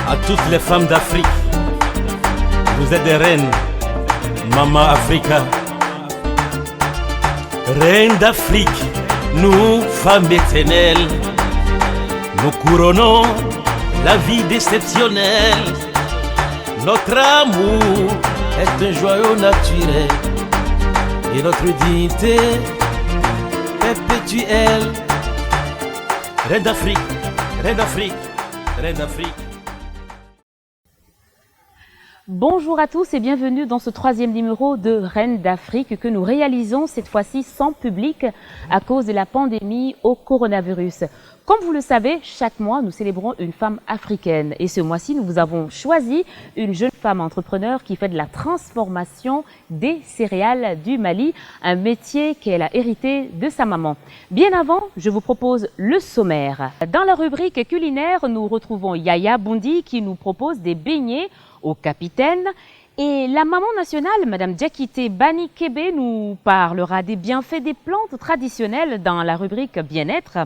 À toutes les femmes d'Afrique, vous êtes des reines, Maman Africa. Reines d'Afrique, nous, femmes éternelles, nous couronnons la vie déceptionnelle. Notre amour est un joyau naturel et notre dignité perpétuelle. Reine d'Afrique, Reine d'Afrique, Reine d'Afrique. Bonjour à tous et bienvenue dans ce troisième numéro de Reine d'Afrique que nous réalisons cette fois-ci sans public à cause de la pandémie au coronavirus. Comme vous le savez, chaque mois, nous célébrons une femme africaine. Et ce mois-ci, nous vous avons choisi une jeune femme entrepreneur qui fait de la transformation des céréales du Mali, un métier qu'elle a hérité de sa maman. Bien avant, je vous propose le sommaire. Dans la rubrique culinaire, nous retrouvons Yaya Bondi qui nous propose des beignets au capitaine. Et la maman nationale, Madame Diakité Bani Kébé, nous parlera des bienfaits des plantes traditionnelles dans la rubrique bien-être.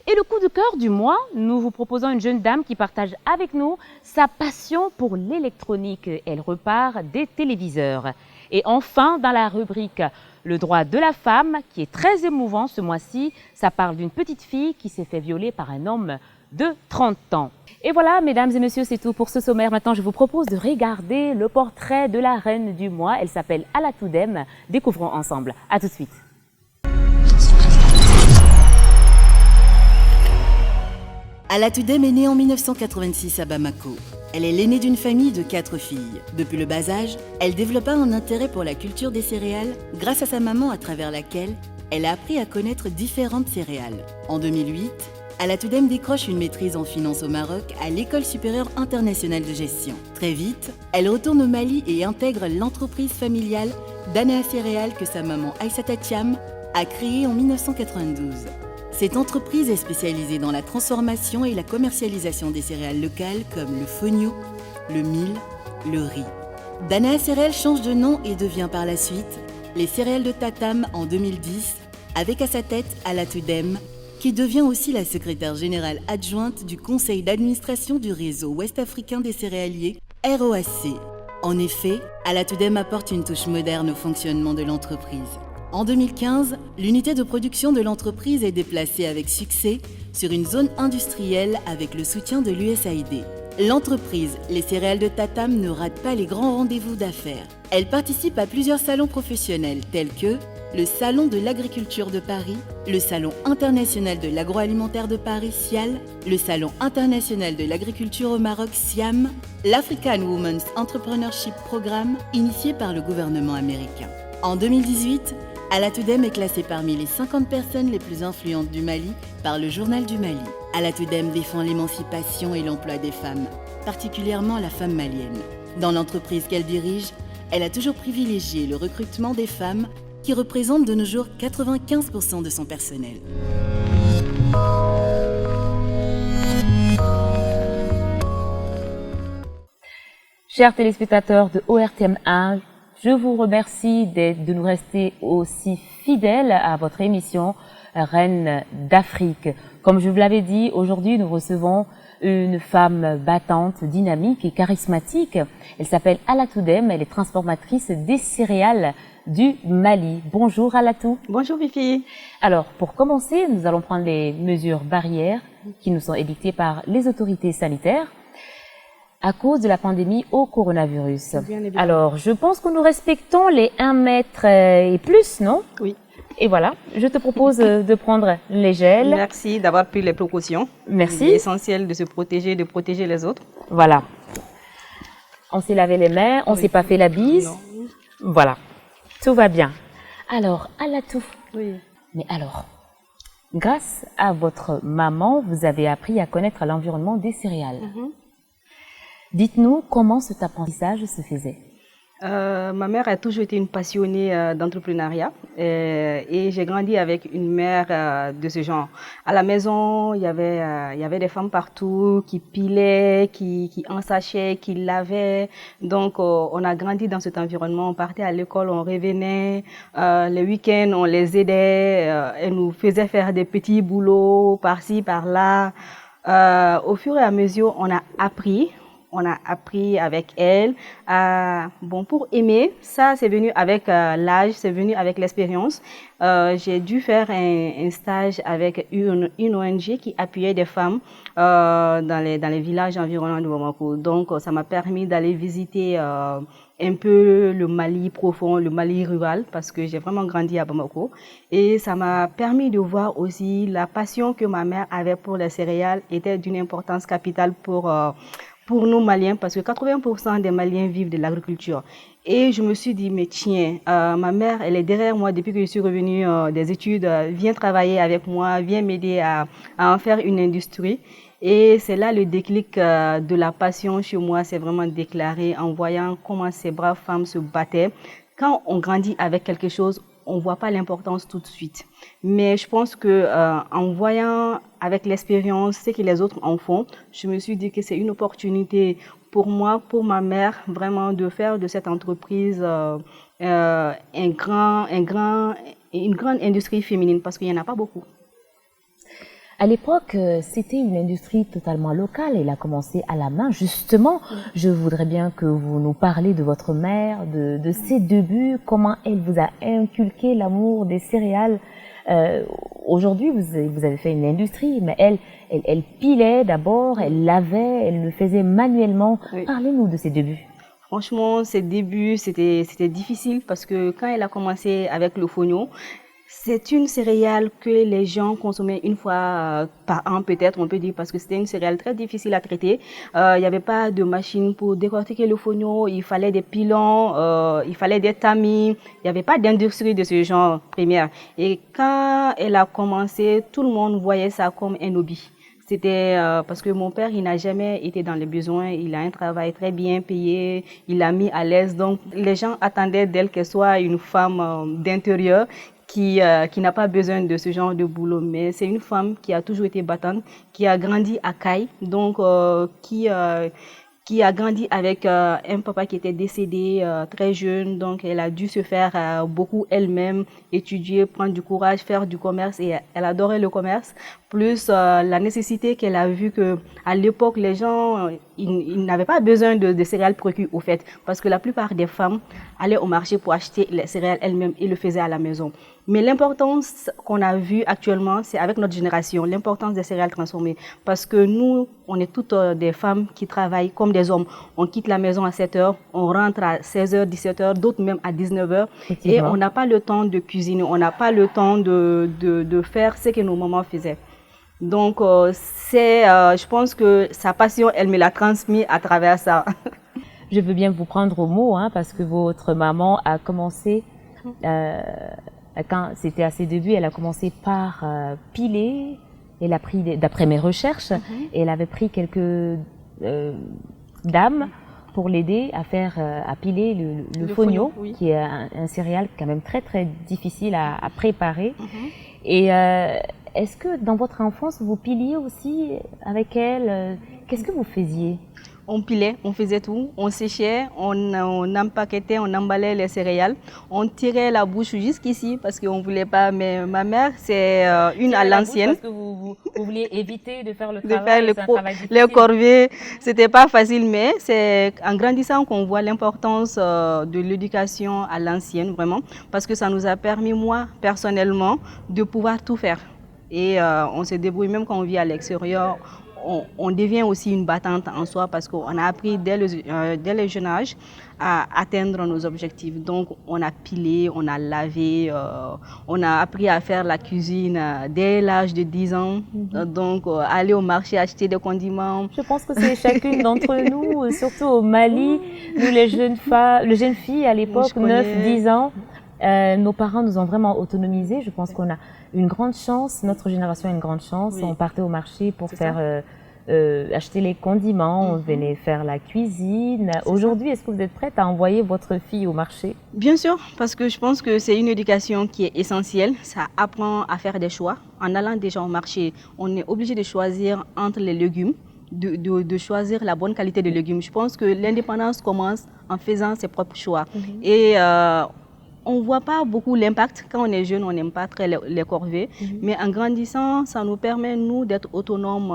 Et le coup de cœur du mois, nous vous proposons une jeune dame qui partage avec nous sa passion pour l'électronique. Elle repart des téléviseurs. Et enfin, dans la rubrique le droit de la femme, qui est très émouvant ce mois-ci, ça parle d'une petite fille qui s'est fait violer par un homme de 30 ans. Et voilà, mesdames et messieurs, c'est tout pour ce sommaire. Maintenant, je vous propose de regarder le portrait de la reine du mois. Elle s'appelle Alatou Dème. Découvrons ensemble. À tout de suite. Alatou Dème est née en 1986 à Bamako. Elle est l'aînée d'une famille de 4 filles. Depuis le bas âge, elle développa un intérêt pour la culture des céréales grâce à sa maman à travers laquelle elle a appris à connaître différentes céréales. En 2008, Alatou Dème décroche une maîtrise en finance au Maroc à l'École supérieure internationale de gestion. Très vite, elle retourne au Mali et intègre l'entreprise familiale d'Ana Céréales que sa maman Aïssata Thiam a créée en 1992. Cette entreprise est spécialisée dans la transformation et la commercialisation des céréales locales comme le fonio, le mil, le riz. Dana Céréales change de nom et devient par la suite les céréales de Tatam en 2010 avec à sa tête Alatou Dème, qui devient aussi la secrétaire générale adjointe du conseil d'administration du réseau ouest-africain des céréaliers, ROAC. En effet, Alatou Dème apporte une touche moderne au fonctionnement de l'entreprise. En 2015, l'unité de production de l'entreprise est déplacée avec succès sur une zone industrielle avec le soutien de l'USAID. L'entreprise, les céréales de Tatam, ne rate pas les grands rendez-vous d'affaires. Elle participe à plusieurs salons professionnels tels que le Salon de l'Agriculture de Paris, le Salon international de l'agroalimentaire de Paris, SIAL, le Salon international de l'agriculture au Maroc, SIAM, l'African Women's Entrepreneurship Programme, initié par le gouvernement américain. En 2018, Alatou Dème est classée parmi les 50 personnes les plus influentes du Mali par le Journal du Mali. Alatou Dème défend l'émancipation et l'emploi des femmes, particulièrement la femme malienne. Dans l'entreprise qu'elle dirige, elle a toujours privilégié le recrutement des femmes qui représente de nos jours 95% de son personnel. Chers téléspectateurs de ORTM1, je vous remercie de nous rester aussi fidèles à votre émission Reine d'Afrique. Comme je vous l'avais dit, aujourd'hui nous recevons une femme battante, dynamique et charismatique. Elle s'appelle Alatou Dème, elle est transformatrice des céréales du Mali. Bonjour Alatou. Bonjour Fifi. Alors, pour commencer, nous allons prendre les mesures barrières qui nous sont édictées par les autorités sanitaires à cause de la pandémie au coronavirus. Bien. Alors, je pense que nous respectons les 1 mètre et plus, non? Oui. Et voilà, je te propose de prendre les gels. Merci d'avoir pris les précautions. Merci. Il est essentiel de se protéger, de protéger les autres. Voilà. On s'est lavé les mains, on s'est pas fait la bise. Non. Voilà. Tout va bien. Alors, Alatou. Oui. Mais alors, grâce à votre maman, vous avez appris à connaître l'environnement des céréales. Dites-nous comment cet apprentissage se faisait. Ma mère a toujours été une passionnée d'entrepreneuriat et j'ai grandi avec une mère de ce genre. À la maison, il y avait des femmes partout qui pilaient, qui ensachaient, qui lavaient. Donc, on a grandi dans cet environnement. On partait à l'école, on revenait. Les week-ends, on les aidait. Elles nous faisaient faire des petits boulots par-ci, par-là. Au fur et à mesure, on a appris. on a appris avec elle. Pour aimer, ça c'est venu avec l'âge, c'est venu avec l'expérience. J'ai dû faire un stage avec une ONG qui appuyait des femmes dans les villages environnants de Bamako. Donc ça m'a permis d'aller visiter un peu le Mali profond, le Mali rural, parce que j'ai vraiment grandi à Bamako. Et ça m'a permis de voir aussi la passion que ma mère avait pour les céréales était d'une importance capitale pour nous Maliens, parce que 80% des Maliens vivent de l'agriculture. Et je me suis dit, mais tiens, ma mère, elle est derrière moi depuis que je suis revenue des études, vient travailler avec moi, vient m'aider à en faire une industrie. Et c'est là le déclic de la passion chez moi s'est vraiment déclaré en voyant comment ces braves femmes se battaient. Quand on grandit avec quelque chose, on voit pas l'importance tout de suite. Mais je pense que en voyant avec l'expérience ce que les autres en font, je me suis dit que c'est une opportunité pour moi, pour ma mère, vraiment de faire de cette entreprise une grande industrie féminine, parce qu'il y en a pas beaucoup. À l'époque, c'était une industrie totalement locale. Elle a commencé à la main. Justement, je voudrais bien que vous nous parlez de votre mère, de ses débuts, comment elle vous a inculqué l'amour des céréales. Aujourd'hui, vous avez fait une industrie, mais elle pilait d'abord, elle lavait, elle le faisait manuellement. Oui. Parlez-nous de ses débuts. Franchement, ses débuts, c'était difficile parce que quand elle a commencé avec le fonio, c'est une céréale que les gens consommaient une fois par an peut-être, on peut dire, parce que c'était une céréale très difficile à traiter. Il n'y avait pas de machine pour décortiquer le fonio, il fallait des pilons, il fallait des tamis, il n'y avait pas d'industrie de ce genre primaire. Et quand elle a commencé, tout le monde voyait ça comme un hobby. C'était parce que mon père, il n'a jamais été dans les besoins, il a un travail très bien payé, il l'a mis à l'aise. Donc les gens attendaient d'elle qu'elle soit une femme d'intérieur, qui n'a pas besoin de ce genre de boulot, mais c'est une femme qui a toujours été battante, qui a grandi à Caille, donc qui a grandi avec un papa qui était décédé très jeune, donc elle a dû se faire beaucoup elle-même, étudier, prendre du courage, faire du commerce, et elle adorait le commerce, plus la nécessité qu'elle a vue que à l'époque les gens ils n'avaient pas besoin de céréales précuites au fait, parce que la plupart des femmes allaient au marché pour acheter les céréales elles-mêmes et le faisaient à la maison. Mais l'importance qu'on a vue actuellement, c'est avec notre génération, l'importance des céréales transformées, parce que nous, on est toutes des femmes qui travaillent comme des hommes. On quitte la maison à 7h, on rentre à 16h, 17h, d'autres même à 19h, et on n'a pas le temps de cuisiner, on n'a pas le temps de faire ce que nos mamans faisaient. Donc, je pense que sa passion, elle me l'a transmise à travers ça. Je veux bien vous prendre au mot, parce que votre maman a commencé, quand c'était à ses débuts, elle a commencé par piler. Elle a pris, d'après mes recherches, elle avait pris quelques dames pour l'aider à piler le fonio, oui, qui est un céréale quand même très très difficile à préparer. Et est-ce que dans votre enfance, vous piliez aussi avec elle? Qu'est-ce que vous faisiez? On pilait, on faisait tout, on séchait, on empaquetait, on emballait les céréales, on tirait la bouche jusqu'ici parce qu'on ne voulait pas, mais ma mère, c'est une à l'ancienne. Parce que vous vouliez éviter de faire le travail, les corvées, c'était pas facile, mais c'est en grandissant qu'on voit l'importance de l'éducation à l'ancienne, vraiment, parce que ça nous a permis, moi, personnellement, de pouvoir tout faire. Et on se débrouille, même quand on vit à l'extérieur, on devient aussi une battante en soi parce qu'on a appris dès le jeune âge à atteindre nos objectifs. Donc, on a pilé, on a lavé, on a appris à faire la cuisine dès l'âge de 10 ans. Donc, aller au marché acheter des condiments. Je pense que c'est chacune d'entre nous, surtout au Mali, nous les jeunes filles à l'époque, 9-10 ans. Nos parents nous ont vraiment autonomisés. Je pense qu'on a une grande chance, notre génération a une grande chance. Oui. On partait au marché pour faire acheter les condiments, on venait faire la cuisine. Aujourd'hui, est-ce que vous êtes prête à envoyer votre fille au marché? Bien sûr, parce que je pense que c'est une éducation qui est essentielle. Ça apprend à faire des choix. En allant déjà au marché, on est obligé de choisir entre les légumes, de choisir la bonne qualité de légumes. Je pense que l'indépendance commence en faisant ses propres choix. Et on voit pas beaucoup l'impact. Quand on est jeune, on n'aime pas très les corvées. Mais en grandissant, ça nous permet, nous, d'être autonomes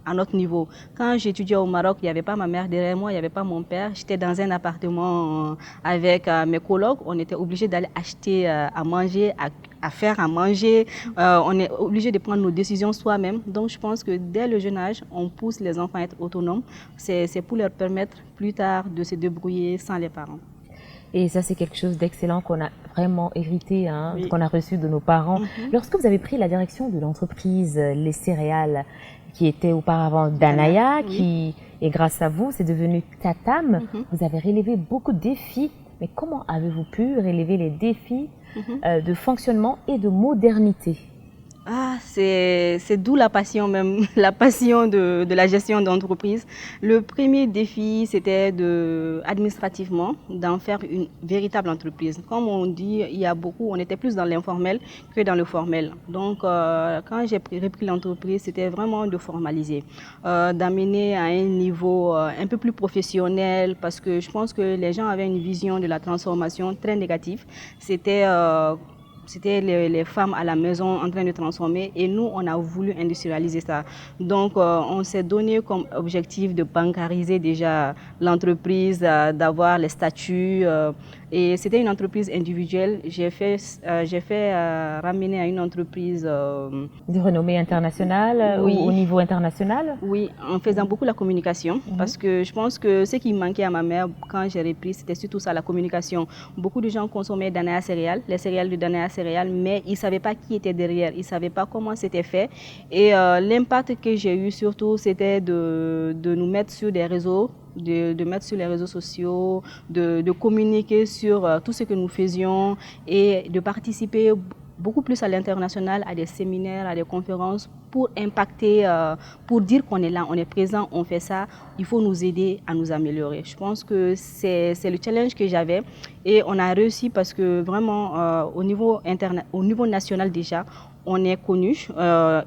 à notre niveau. Quand j'étudiais au Maroc, il n'y avait pas ma mère derrière moi, il n'y avait pas mon père. J'étais dans un appartement avec mes colocs. On était obligés d'aller acheter à manger, à faire à manger. On est obligé de prendre nos décisions soi-même. Donc, je pense que dès le jeune âge, on pousse les enfants à être autonomes. C'est pour leur permettre plus tard de se débrouiller sans les parents. Et ça, c'est quelque chose d'excellent qu'on a vraiment hérité, hein, Oui. qu'on a reçu de nos parents. Lorsque vous avez pris la direction de l'entreprise Les Céréales, qui était auparavant Danaya, oui. et grâce à vous, c'est devenu Tatam, vous avez relevé beaucoup de défis. Mais comment avez-vous pu relever les défis de fonctionnement et de modernité? Ah, c'est d'où la passion même, la passion de la gestion d'entreprise. Le premier défi, c'était administrativement d'en faire une véritable entreprise. Comme on dit, il y a beaucoup, on était plus dans l'informel que dans le formel. Donc, quand j'ai repris l'entreprise, c'était vraiment de formaliser, d'amener à un niveau un peu plus professionnel, parce que je pense que les gens avaient une vision de la transformation très négative. C'était les femmes à la maison en train de transformer et nous, on a voulu industrialiser ça. Donc, on s'est donné comme objectif de bancariser déjà l'entreprise, d'avoir les statuts. Et c'était une entreprise individuelle. J'ai fait ramener à une entreprise... de renommée internationale oui. ou au niveau international? Oui, en faisant beaucoup la communication. Parce que je pense que ce qui manquait à ma mère quand j'ai repris, c'était surtout ça, la communication. Beaucoup de gens consommaient Danaya Céréales, les céréales de Danaya Céréales, mais ils ne savaient pas qui était derrière, ils ne savaient pas comment c'était fait. Et l'impact que j'ai eu surtout, c'était de nous mettre sur des réseaux, de mettre sur les réseaux sociaux, de communiquer sur tout ce que nous faisions et de participer beaucoup plus à l'international, à des séminaires, à des conférences pour impacter, pour dire qu'on est là, on est présent, on fait ça, il faut nous aider à nous améliorer. Je pense que c'est le challenge que j'avais et on a réussi parce que vraiment au niveau national déjà, on est connu.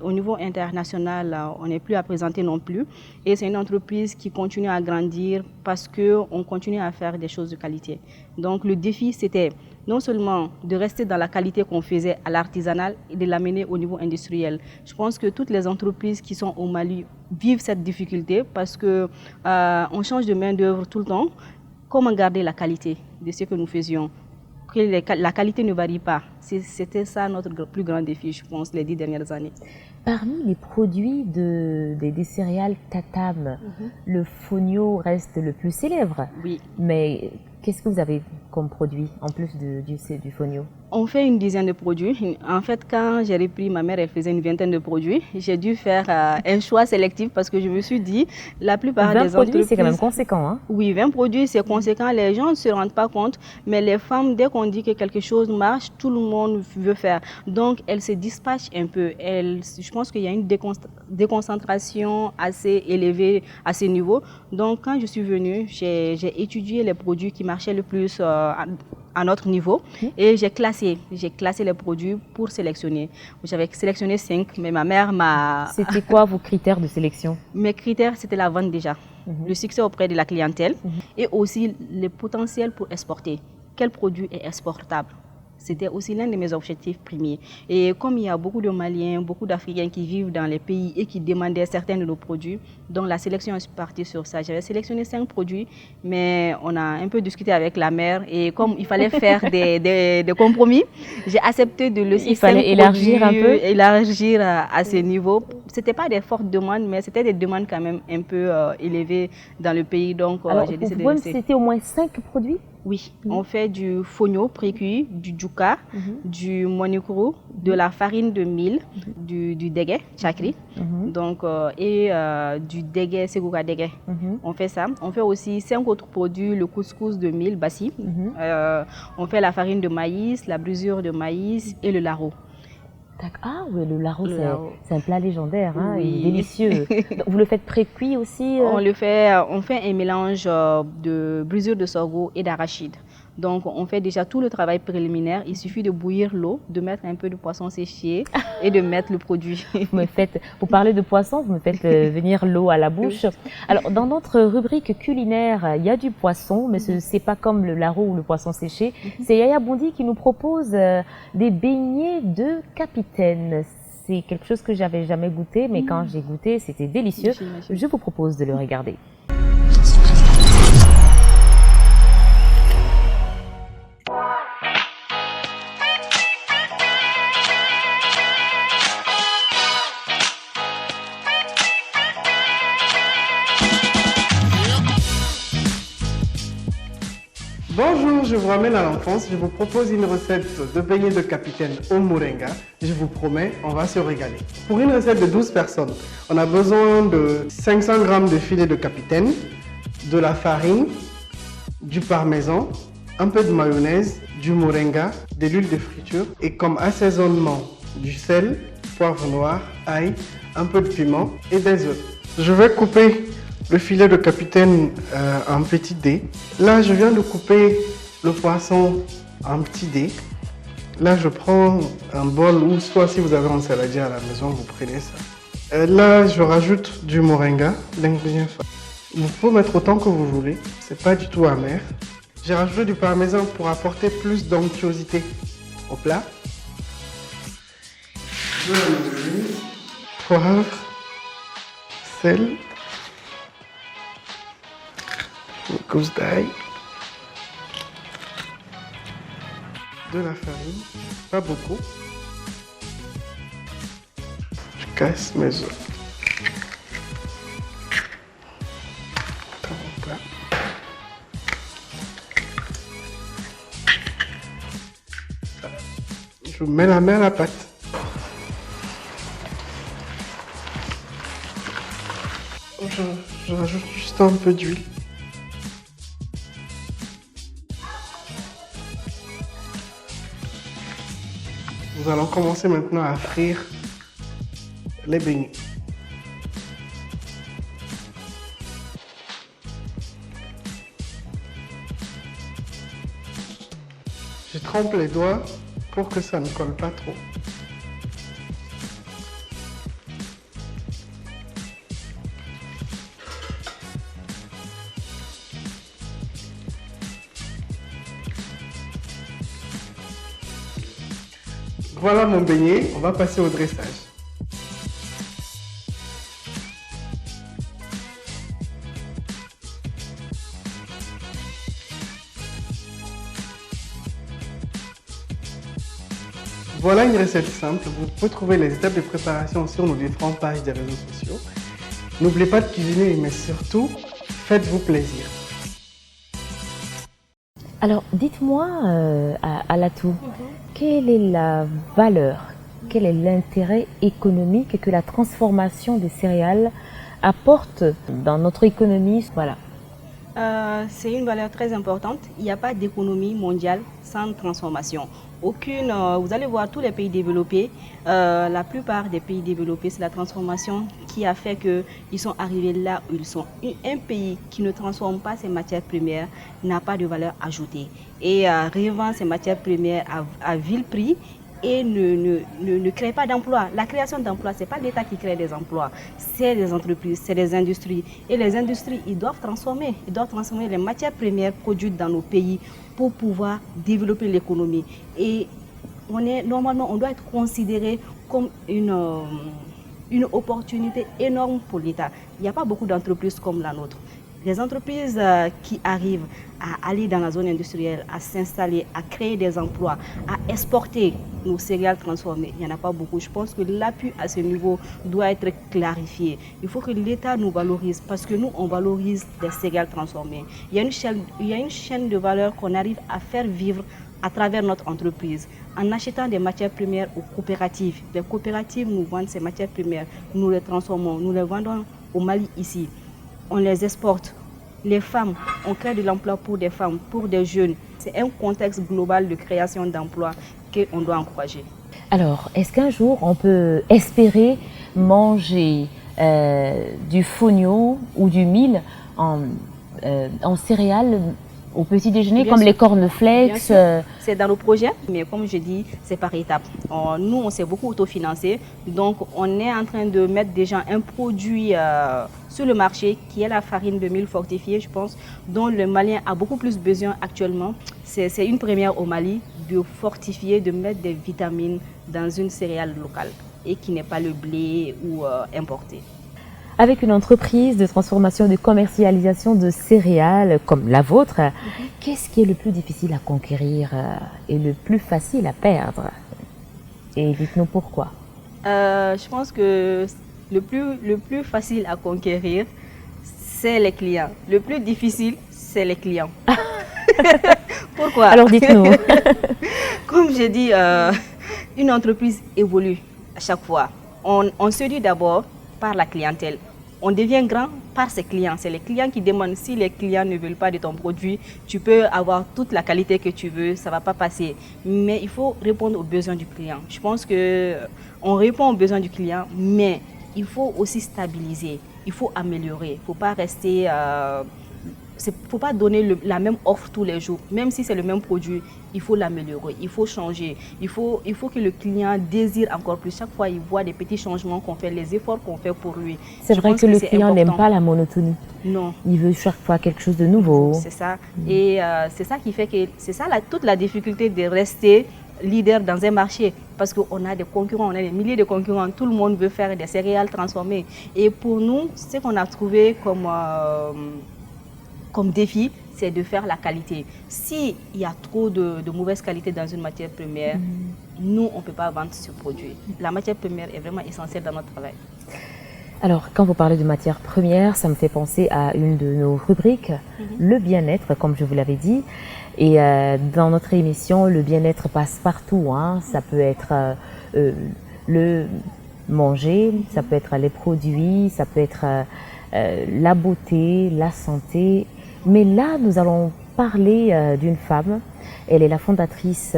Au niveau international, on n'est plus à présenter non plus. Et c'est une entreprise qui continue à grandir parce qu'on continue à faire des choses de qualité. Donc le défi, c'était non seulement de rester dans la qualité qu'on faisait à l'artisanal et de l'amener au niveau industriel. Je pense que toutes les entreprises qui sont au Mali vivent cette difficulté parce qu'on change de main-d'œuvre tout le temps. Comment garder la qualité de ce que nous faisions? Que la qualité ne varie pas. C'était ça notre plus grand défi, je pense, les 10 dernières années. Parmi les produits des céréales Tatam, le fonio reste le plus célèbre. Oui. Mais qu'est-ce que vous avez comme produit en plus du fonio? On fait une dizaine de produits. En fait, quand j'ai repris, ma mère, elle faisait une vingtaine de produits. J'ai dû faire un choix sélectif parce que je me suis dit, la plupart des entreprises... 20 produits, c'est quand même conséquent, hein? Oui, 20 produits, c'est conséquent. Les gens ne se rendent pas compte, mais les femmes, dès qu'on dit que quelque chose marche, tout le monde veut faire. Donc, elles se dispatchent un peu. Je pense qu'il y a une déconcentration assez élevée à ce niveau. Donc, quand je suis venue, j'ai étudié les produits qui marchaient le plus à notre niveau et j'ai classé les produits pour sélectionner. J'avais sélectionné 5, mais ma mère m'a... C'était quoi vos critères de sélection? Mes critères, c'était la vente déjà, le succès auprès de la clientèle et aussi le potentiel pour exporter. Quel produit est exportable? C'était aussi l'un de mes objectifs premiers. Et comme il y a beaucoup de Maliens, beaucoup d'Africains qui vivent dans les pays et qui demandaient certains de nos produits, donc la sélection est partie sur ça. J'avais sélectionné 5 produits, mais on a un peu discuté avec la mère et comme il fallait faire des compromis, j'ai accepté de laisser il fallait élargir un peu, élargir à ce niveau. C'était pas des fortes demandes, mais c'était des demandes quand même un peu élevées dans le pays. Donc j'ai décidé de laisser. C'était au moins 5 produits? Oui, on fait du fonio précuit, du djouka, du monikoro, de la farine de mil, du dégué, chakri, donc, et du dégué, segouka dégué. On fait ça. On fait aussi 5 autres produits, le couscous de mil, bassi. On fait la farine de maïs, la brisure de maïs et le laro. Ah oui, le laro, c'est un plat légendaire, hein, oui. Et délicieux. Vous le faites précuit aussi? On fait un mélange de brisure de sorgho et d'arachide. Donc, on fait déjà tout le travail préliminaire. Il suffit de bouillir l'eau, de mettre un peu de poisson séché et de mettre le produit. Vous parlez de poisson, vous me faites venir l'eau à la bouche. Alors, dans notre rubrique culinaire, il y a du poisson, mais ce n'est pas comme le larron ou le poisson séché. C'est Yaya Bondi qui nous propose des beignets de capitaine. C'est quelque chose que j'avais jamais goûté, mais quand j'ai goûté, c'était délicieux. Je vous propose de le regarder. Bonjour, je vous ramène à l'enfance. Je vous propose une recette de beignets de capitaine au moringa. Je vous promets, on va se régaler. Pour une recette de 12 personnes, on a besoin de 500 g de filet de capitaine, de la farine, du parmesan, un peu de mayonnaise, du moringa, de l'huile de friture et comme assaisonnement du sel, poivre noir, ail, un peu de piment et des œufs. Je vais couper le filet de capitaine en petits dés. Là, je viens de couper le poisson en petits dés. Là, je prends un bol ou soit si vous avez un saladier à la maison, vous prenez ça. Là, je rajoute du moringa, l'ingrédient. Vous pouvez mettre autant que vous voulez, c'est pas du tout amer. J'ai rajouté du parmesan pour apporter plus d'onctuosité au plat. De la mayonnaise, poivre, sel, une gousse d'ail, de la farine, pas beaucoup. Je casse mes œufs. Je mets la main à la pâte. Je rajoute juste un peu d'huile. Nous allons commencer maintenant à frire les beignets. Je trempe les doigts pour que ça ne colle pas trop. Voilà mon beignet, on va passer au dressage. Voilà une recette simple, vous pouvez trouver les étapes de préparation sur nos différentes pages des réseaux sociaux. N'oubliez pas de cuisiner, mais surtout, faites-vous plaisir. Alors, dites-moi, Alatou, quelle est la valeur, quel est l'intérêt économique que la transformation des céréales apporte dans notre économie? Voilà. C'est une valeur très importante. Il n'y a pas d'économie mondiale sans transformation. Vous allez voir tous les pays développés, la plupart des pays développés, c'est la transformation qui a fait qu'ils sont arrivés là où ils sont. Un pays qui ne transforme pas ses matières premières n'a pas de valeur ajoutée et revend ses matières premières à vil prix et ne crée pas d'emplois. La création d'emplois, ce n'est pas l'État qui crée des emplois, c'est les entreprises, c'est les industries. Et les industries, ils doivent transformer les matières premières produites dans nos pays pour pouvoir développer l'économie. Et normalement, on doit être considéré comme une opportunité énorme pour l'État. Il n'y a pas beaucoup d'entreprises comme la nôtre. Les entreprises qui arrivent à aller dans la zone industrielle, à s'installer, à créer des emplois, à exporter nos céréales transformées, il n'y en a pas beaucoup. Je pense que l'appui à ce niveau doit être clarifié. Il faut que l'État nous valorise parce que nous, on valorise les céréales transformées. Il y a une chaîne de valeur qu'on arrive à faire vivre à travers notre entreprise, en achetant des matières premières aux coopératives. Les coopératives nous vendent ces matières premières, nous les transformons, nous les vendons au Mali ici. On les exporte. Les femmes, on crée de l'emploi pour des femmes, pour des jeunes. C'est un contexte global de création d'emplois qu'on doit encourager. Alors, est-ce qu'un jour, on peut espérer manger du fonio ou du mil en céréales au petit déjeuner, Bien comme sûr. les cornflakes. C'est dans nos projets, mais comme je dis, c'est par étapes. Nous, on s'est beaucoup autofinancé, donc on est en train de mettre déjà un produit sur le marché qui est la farine de mil fortifiée, je pense, dont le Malien a beaucoup plus besoin actuellement. C'est une première au Mali de fortifier, de mettre des vitamines dans une céréale locale et qui n'est pas le blé ou importé. Avec une entreprise de transformation et de commercialisation de céréales comme la vôtre, qu'est-ce qui est le plus difficile à conquérir et le plus facile à perdre? Et dites-nous pourquoi. Je pense que le plus facile à conquérir, c'est les clients. Le plus difficile, c'est les clients. Pourquoi? Alors dites-nous. Comme j'ai dit, une entreprise évolue à chaque fois. On se dit d'abord par la clientèle. On devient grand par ses clients. C'est les clients qui demandent. Si les clients ne veulent pas de ton produit, tu peux avoir toute la qualité que tu veux, ça ne va pas passer. Mais il faut répondre aux besoins du client. Je pense qu'on répond aux besoins du client, mais il faut aussi stabiliser. Il faut améliorer. Il ne faut pas rester... faut pas donner la même offre tous les jours. Même si c'est le même produit, il faut l'améliorer, il faut changer. Il faut que le client désire encore plus. Chaque fois, il voit des petits changements qu'on fait, les efforts qu'on fait pour lui. C'est vrai que le client n'aime pas la monotonie. Non. Il veut chaque fois quelque chose de nouveau. C'est ça. Et c'est ça qui fait que... C'est ça toute la difficulté de rester leader dans un marché. Parce qu'on a des concurrents, on a des milliers de concurrents. Tout le monde veut faire des céréales transformées. Et pour nous, ce qu'on a trouvé comme défi, c'est de faire la qualité. S'il y a trop de mauvaise qualité dans une matière première, nous, on ne peut pas vendre ce produit. La matière première est vraiment essentielle dans notre travail. Alors, quand vous parlez de matière première, ça me fait penser à une de nos rubriques, le bien-être, comme je vous l'avais dit. Et dans notre émission, le bien-être passe partout. Hein. Ça peut être le manger, ça peut être les produits, ça peut être la beauté, la santé. Mais là, nous allons parler d'une femme. Elle est la fondatrice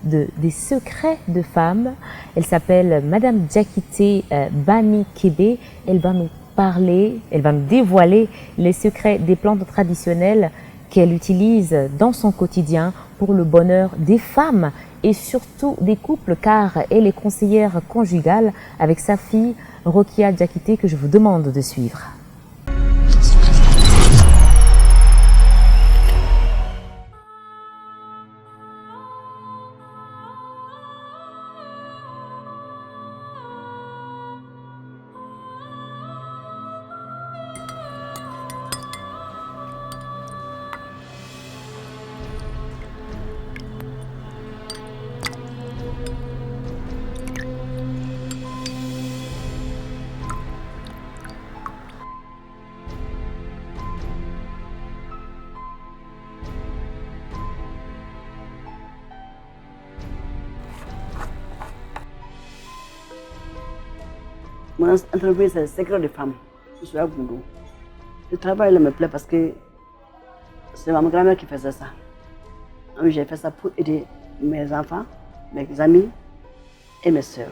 des secrets de femmes. Elle s'appelle Madame Diakité Bani Kébé. Elle va nous parler, elle va nous dévoiler les secrets des plantes traditionnelles qu'elle utilise dans son quotidien pour le bonheur des femmes et surtout des couples, car elle est conseillère conjugale avec sa fille Rokia Diakité, que je vous demande de suivre. Mon entreprise, c'est le secret de femmes. Je suis à Goundou. Le travail me plaît parce que c'est ma grand-mère qui faisait ça. J'ai fait ça pour aider mes enfants, mes amis et mes soeurs.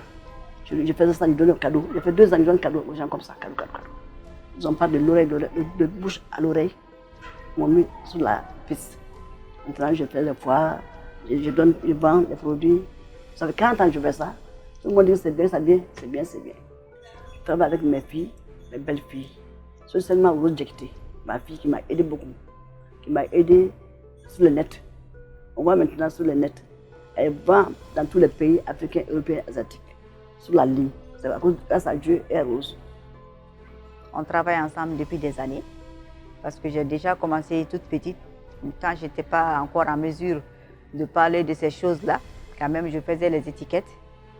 Je faisais ça, je donnais un cadeau. J'ai fait 2 ans, je donne cadeau aux gens comme ça, cadeau. Ils ont pas de l'oreille, de bouche à l'oreille. Ils m'ont mis sur la piste. Maintenant, je fais les foires, je vends des produits. Ça fait 40 ans que je fais ça. Tout le monde dit que c'est bien, c'est bien, c'est bien, c'est bien. Je travaille avec mes filles, mes belles filles. C'est seulement Rose Diakité, ma fille qui m'a aidé beaucoup, qui m'a aidé sur le net. On voit maintenant sur le net, elle vend dans tous les pays africains, européens, asiatiques, sur la ligne. C'est grâce à Dieu et à Rose. On travaille ensemble depuis des années, parce que j'ai déjà commencé toute petite. Quand je n'étais pas encore en mesure de parler de ces choses-là, quand même je faisais les étiquettes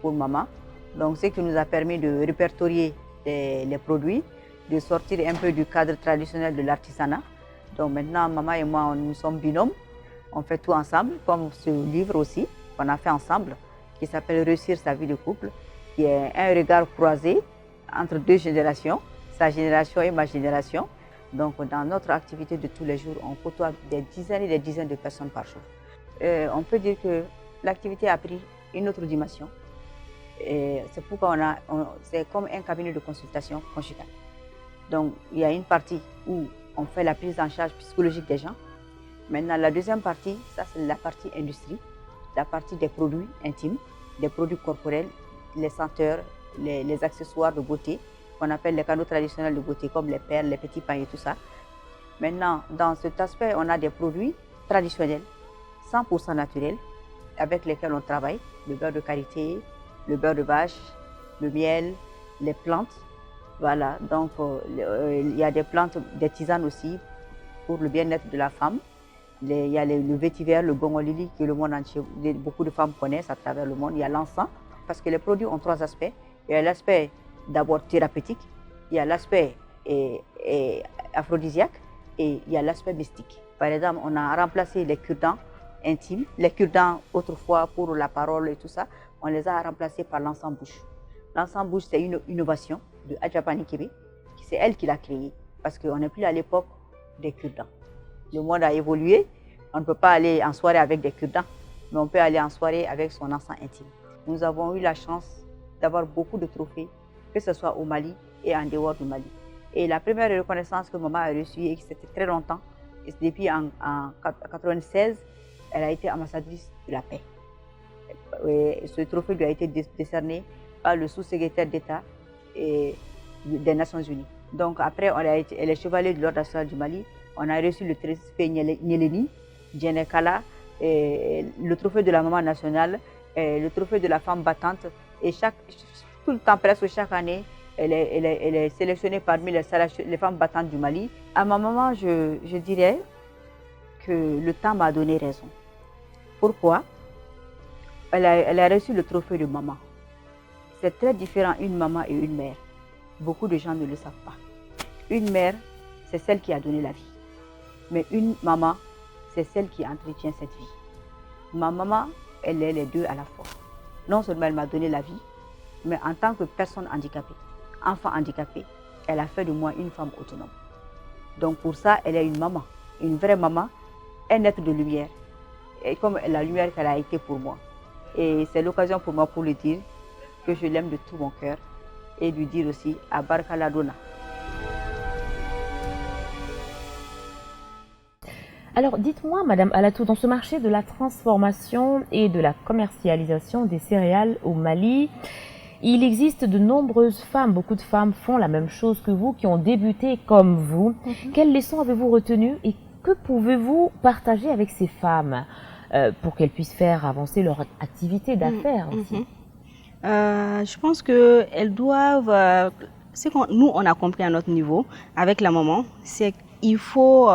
pour maman. Donc, ce qui nous a permis de répertorier les produits, de sortir un peu du cadre traditionnel de l'artisanat. Donc maintenant, maman et moi, nous sommes binômes. On fait tout ensemble, comme ce livre aussi, qu'on a fait ensemble, qui s'appelle « Réussir sa vie de couple », qui est un regard croisé entre 2 générations, sa génération et ma génération. Donc, dans notre activité de tous les jours, on côtoie des dizaines et des dizaines de personnes par jour. On peut dire que l'activité a pris une autre dimension. C'est pourquoi c'est comme un cabinet de consultation conjugale. Donc, il y a une partie où on fait la prise en charge psychologique des gens. Maintenant, la deuxième partie, ça c'est la partie industrie, la partie des produits intimes, des produits corporels, les senteurs, les accessoires de beauté, qu'on appelle les canaux traditionnels de beauté, comme les perles, les petits pains et tout ça. Maintenant, dans cet aspect, on a des produits traditionnels, 100% naturels, avec lesquels on travaille, le beurre de karité, le beurre de vache, le miel, les plantes. Voilà, donc il y a des plantes, des tisanes aussi pour le bien-être de la femme. Il y a le vétiver, le gongolili que le monde entier, beaucoup de femmes connaissent à travers le monde. Il y a l'encens, parce que les produits ont trois aspects. Il y a l'aspect d'abord thérapeutique, il y a l'aspect aphrodisiaque et il y a l'aspect mystique. Par exemple, on a remplacé les cure-dents intimes, les cure-dents autrefois pour la parole et tout ça, on les a remplacés par l'encens-bouche. L'encens-bouche, c'est une innovation de Adjapani Kébé, c'est elle qui l'a créé, parce qu'on n'est plus à l'époque des cure-dents. Le monde a évolué, on ne peut pas aller en soirée avec des cure-dents, mais on peut aller en soirée avec son encens intime. Nous avons eu la chance d'avoir beaucoup de trophées, que ce soit au Mali et en dehors du Mali. Et la première reconnaissance que maman a reçue, et c'était très longtemps, depuis en 1996, elle a été ambassadrice de la paix. Et ce trophée lui a été décerné par le sous-secrétaire d'État des Nations Unies. Donc après, elle est chevalier de l'Ordre national du Mali. On a reçu le trophée Nyeleni, Djenekala, le trophée de la maman nationale, le trophée de la femme battante. Et tout le temps, presque chaque année, elle est sélectionnée parmi les femmes battantes du Mali. À ma maman, je dirais que le temps m'a donné raison. Pourquoi? Elle a reçu le trophée de maman. C'est très différent une maman et une mère. Beaucoup de gens ne le savent pas. Une mère, c'est celle qui a donné la vie. Mais une maman, c'est celle qui entretient cette vie. Ma maman, elle est les deux à la fois. Non seulement elle m'a donné la vie, mais en tant que personne handicapée, enfant handicapé, elle a fait de moi une femme autonome. Donc pour ça, elle est une maman, une vraie maman, un être de lumière. Et comme la lumière qu'elle a été pour moi. Et c'est l'occasion pour moi pour lui dire que je l'aime de tout mon cœur et lui dire aussi à Barkaladona. Alors dites-moi, Madame Alatou, dans ce marché de la transformation et de la commercialisation des céréales au Mali, il existe de nombreuses femmes, beaucoup de femmes font la même chose que vous, qui ont débuté comme vous. Quelles leçons avez-vous retenues et que pouvez-vous partager avec ces femmes pour qu'elles puissent faire avancer leur activité d'affaires aussi? Je pense qu'elles doivent, nous on a compris à notre niveau avec la maman, c'est qu'il faut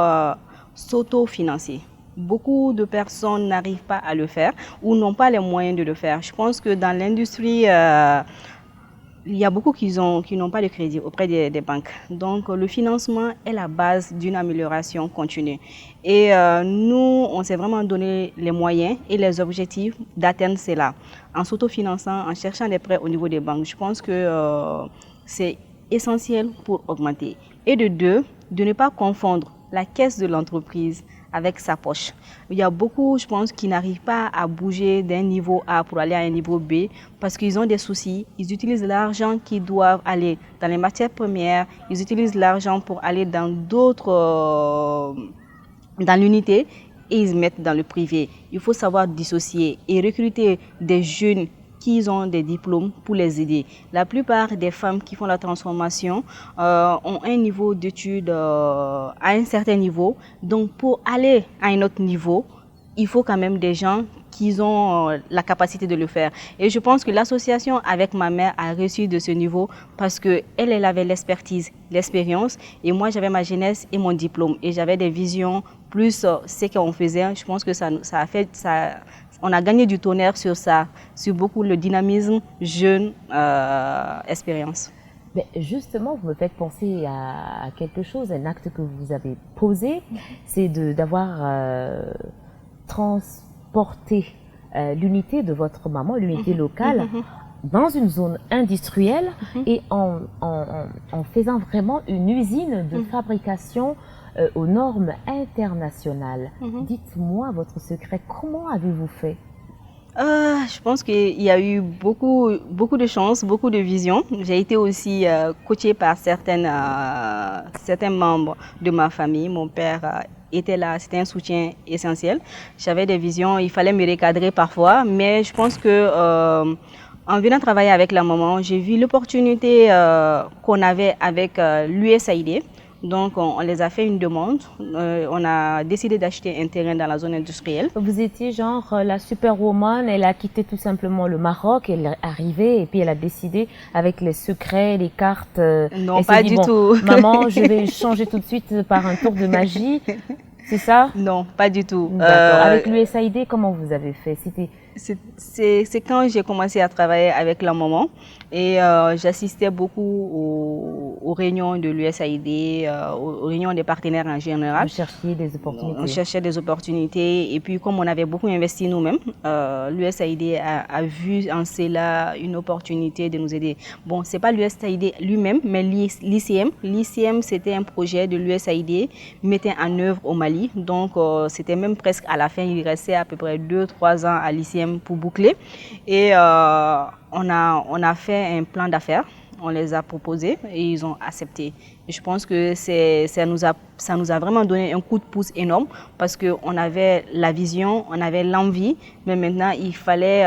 s'auto-financer. Beaucoup de personnes n'arrivent pas à le faire ou n'ont pas les moyens de le faire. Je pense que dans l'industrie, il y a beaucoup qui n'ont pas de crédit auprès des banques. Donc, le financement est la base d'une amélioration continue. Et nous, on s'est vraiment donné les moyens et les objectifs d'atteindre cela. En s'autofinançant, en cherchant des prêts au niveau des banques, je pense que c'est essentiel pour augmenter. Et de deux, de ne pas confondre la caisse de l'entreprise avec sa poche. Il y a beaucoup, je pense, qui n'arrivent pas à bouger d'un niveau A pour aller à un niveau B parce qu'ils ont des soucis. Ils utilisent l'argent qui doivent aller dans les matières premières. Ils utilisent l'argent pour aller dans d'autres, dans l'unité et ils mettent dans le privé. Il faut savoir dissocier et recruter des jeunes qui ont des diplômes pour les aider. La plupart des femmes qui font la transformation ont un niveau d'études à un certain niveau. Donc pour aller à un autre niveau, il faut quand même des gens qui ont la capacité de le faire. Et je pense que l'association avec ma mère a réussi de ce niveau parce qu'elle avait l'expertise, l'expérience. Et moi, j'avais ma jeunesse et mon diplôme. Et j'avais des visions plus ce qu'on faisait. Je pense que on a gagné du tonnerre sur ça, sur beaucoup le dynamisme, jeune, expérience. Mais justement, vous me faites penser à quelque chose, un acte que vous avez posé, c'est d'avoir transporté l'unité de votre maman, l'unité locale, dans une zone industrielle et en faisant vraiment une usine de fabrication aux normes internationales. Dites-moi votre secret, comment avez-vous fait? Je pense qu'il y a eu beaucoup de chance, beaucoup de vision. J'ai été aussi coachée par certains membres de ma famille. Mon père était là, c'était un soutien essentiel. J'avais des visions, il fallait me recadrer parfois, mais je pense que en venant travailler avec la maman, j'ai vu l'opportunité qu'on avait avec l'USAID. Donc, on les a fait une demande. On a décidé d'acheter un terrain dans la zone industrielle. Vous étiez genre la superwoman, elle a quitté tout simplement le Maroc, elle est arrivée et puis elle a décidé avec les secrets, les cartes. Non, pas du tout. Maman, je vais changer tout de suite par un tour de magie. C'est ça? Non, pas du tout. Avec l'USAID, comment vous avez fait? C'est quand j'ai commencé à travailler avec la maman et j'assistais beaucoup aux réunions de l'USAID, aux réunions des partenaires en général. Vous cherchiez des opportunités. On cherchait des opportunités et puis comme on avait beaucoup investi nous-mêmes, l'USAID a vu en cela une opportunité de nous aider. Bon, c'est pas l'USAID lui-même, mais l'ICM. L'ICM, c'était un projet de l'USAID mis en œuvre au Mali. Donc, c'était même presque à la fin, il restait à peu près 2-3 ans à l'ICM pour boucler. Et on a fait un plan d'affaires, on les a proposés et ils ont accepté. Et je pense que ça nous a vraiment donné un coup de pouce énorme parce qu'on avait la vision, on avait l'envie, mais maintenant il fallait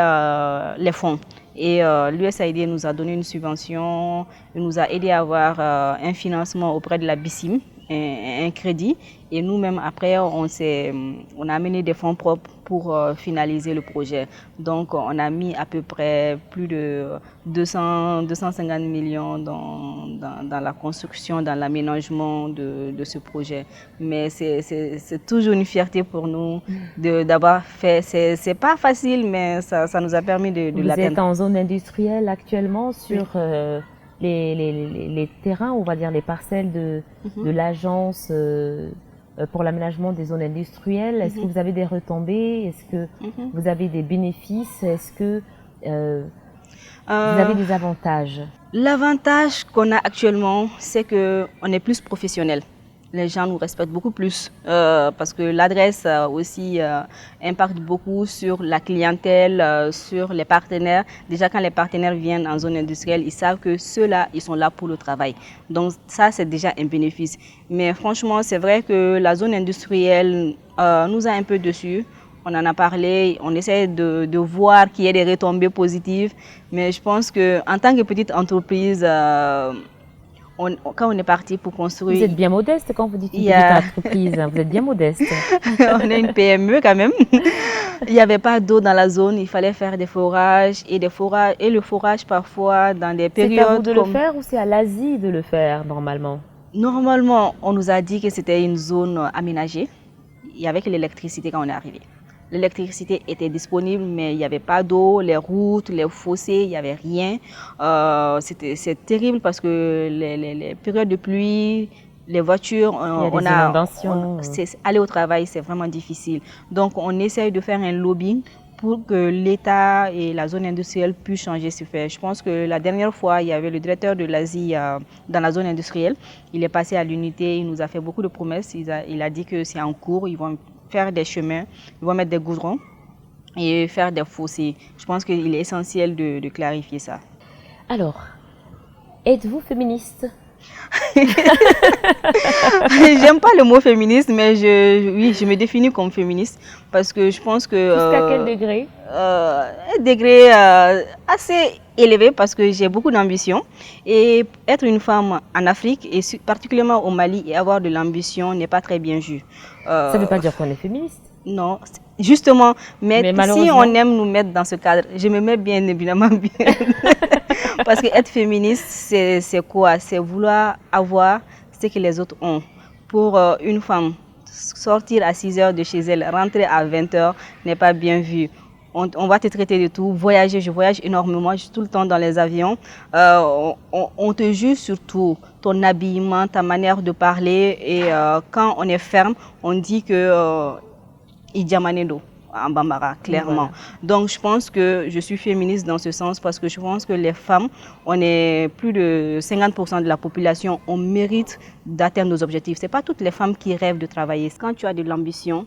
les fonds. Et l'USAID nous a donné une subvention, il nous a aidé à avoir un financement auprès de la BICIM, un crédit. Et nous-mêmes, après, on a amené des fonds propres pour finaliser le projet. Donc, on a mis à peu près plus de 250 millions dans la construction, dans l'aménagement de ce projet. Mais c'est toujours une fierté pour nous d'avoir fait. C'est pas facile, mais ça nous a permis de l'atteindre. Vous êtes en zone industrielle actuellement sur les terrains, on va dire les parcelles de l'agence pour l'aménagement des zones industrielles. Est-ce que vous avez des retombées? Est-ce que vous avez des bénéfices? Est-ce que vous avez des avantages? L'avantage qu'on a actuellement, c'est qu'on est plus professionnel. Les gens nous respectent beaucoup plus parce que l'adresse aussi impacte beaucoup sur la clientèle, sur les partenaires. Déjà, quand les partenaires viennent en zone industrielle, ils savent que ceux-là, ils sont là pour le travail. Donc ça, c'est déjà un bénéfice. Mais franchement, c'est vrai que la zone industrielle nous a un peu dessus. On en a parlé, on essaie de voir qu'il y ait des retombées positives. Mais je pense qu'en tant que petite entreprise, quand on est parti pour construire... Vous êtes bien modeste quand vous dites une petite entreprise, vous êtes bien modeste. On est une PME quand même. Il n'y avait pas d'eau dans la zone, il fallait faire des forages et le forage parfois dans des périodes... C'est à vous de le faire ou c'est à l'Asie de le faire normalement? Normalement, on nous a dit que c'était une zone aménagée. Il y avait que l'électricité quand on est arrivé. L'électricité était disponible, mais il n'y avait pas d'eau, les routes, les fossés, il n'y avait rien. C'est terrible parce que les périodes de pluie, les voitures, aller au travail, c'est vraiment difficile. Donc, on essaye de faire un lobbying pour que l'État et la zone industrielle puissent changer ce fait. Je pense que la dernière fois, il y avait le directeur de l'Asie dans la zone industrielle. Il est passé à l'unité, il nous a fait beaucoup de promesses. Il a dit que c'est en cours, ils vont faire des chemins, ils vont mettre des goudrons et faire des fossés. Je pense qu'il est essentiel de clarifier ça. Alors, êtes-vous féministe? J'aime pas le mot féministe, mais je me définis comme féministe parce que je pense que... Jusqu'à quel degré? Un degré assez élevé parce que j'ai beaucoup d'ambition. Et être une femme en Afrique, et particulièrement au Mali, et avoir de l'ambition n'est pas très bien vu. Ça ne veut pas dire qu'on est féministe. Non, justement, mais si on aime nous mettre dans ce cadre, je me mets bien évidemment bien. Parce que être féministe, c'est quoi? C'est vouloir avoir ce que les autres ont. Pour une femme, sortir à 6 heures de chez elle, rentrer à 20 heures n'est pas bien vu. On va te traiter de tout. Voyager, je voyage énormément, je suis tout le temps dans les avions. On te juge sur tout, ton habillement, ta manière de parler. Et quand on est ferme, on dit que Idjamanedo en Bambara, clairement. Voilà. Donc je pense que je suis féministe dans ce sens parce que je pense que les femmes, on est plus de 50% de la population, on mérite d'atteindre nos objectifs. Ce n'est pas toutes les femmes qui rêvent de travailler. Quand tu as de l'ambition,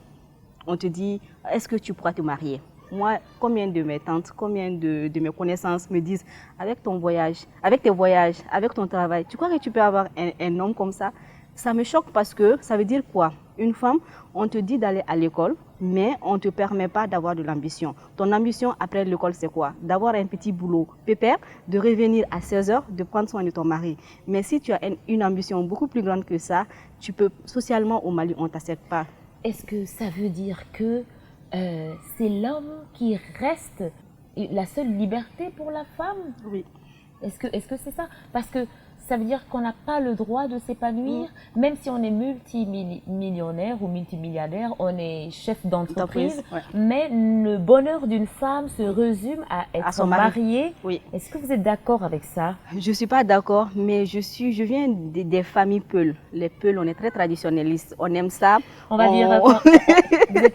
on te dit, est-ce que tu pourras te marier? Moi, combien de mes tantes, combien de mes connaissances me disent, avec ton voyage, avec tes voyages, avec ton travail, tu crois que tu peux avoir un homme comme ça? Ça me choque parce que ça veut dire quoi? Une femme, on te dit d'aller à l'école, mais on ne te permet pas d'avoir de l'ambition. Ton ambition après l'école, c'est quoi? D'avoir un petit boulot pépère, de revenir à 16 heures, de prendre soin de ton mari. Mais si tu as une ambition beaucoup plus grande que ça, tu peux, socialement au Mali, on ne t'accepte pas. Est-ce que ça veut dire que c'est l'homme qui reste la seule liberté pour la femme? Oui. Est-ce que c'est ça? Parce que ça veut dire qu'on n'a pas le droit de s'épanouir, même si on est multimillionnaire ou multimilliardaire, on est chef d'entreprise, ouais. Mais le bonheur d'une femme se résume à être mariée. Oui. Est-ce que vous êtes d'accord avec ça? Je ne suis pas d'accord, mais je viens des familles Peul. Les Peul, on est très traditionnalistes, on aime ça. On va dire,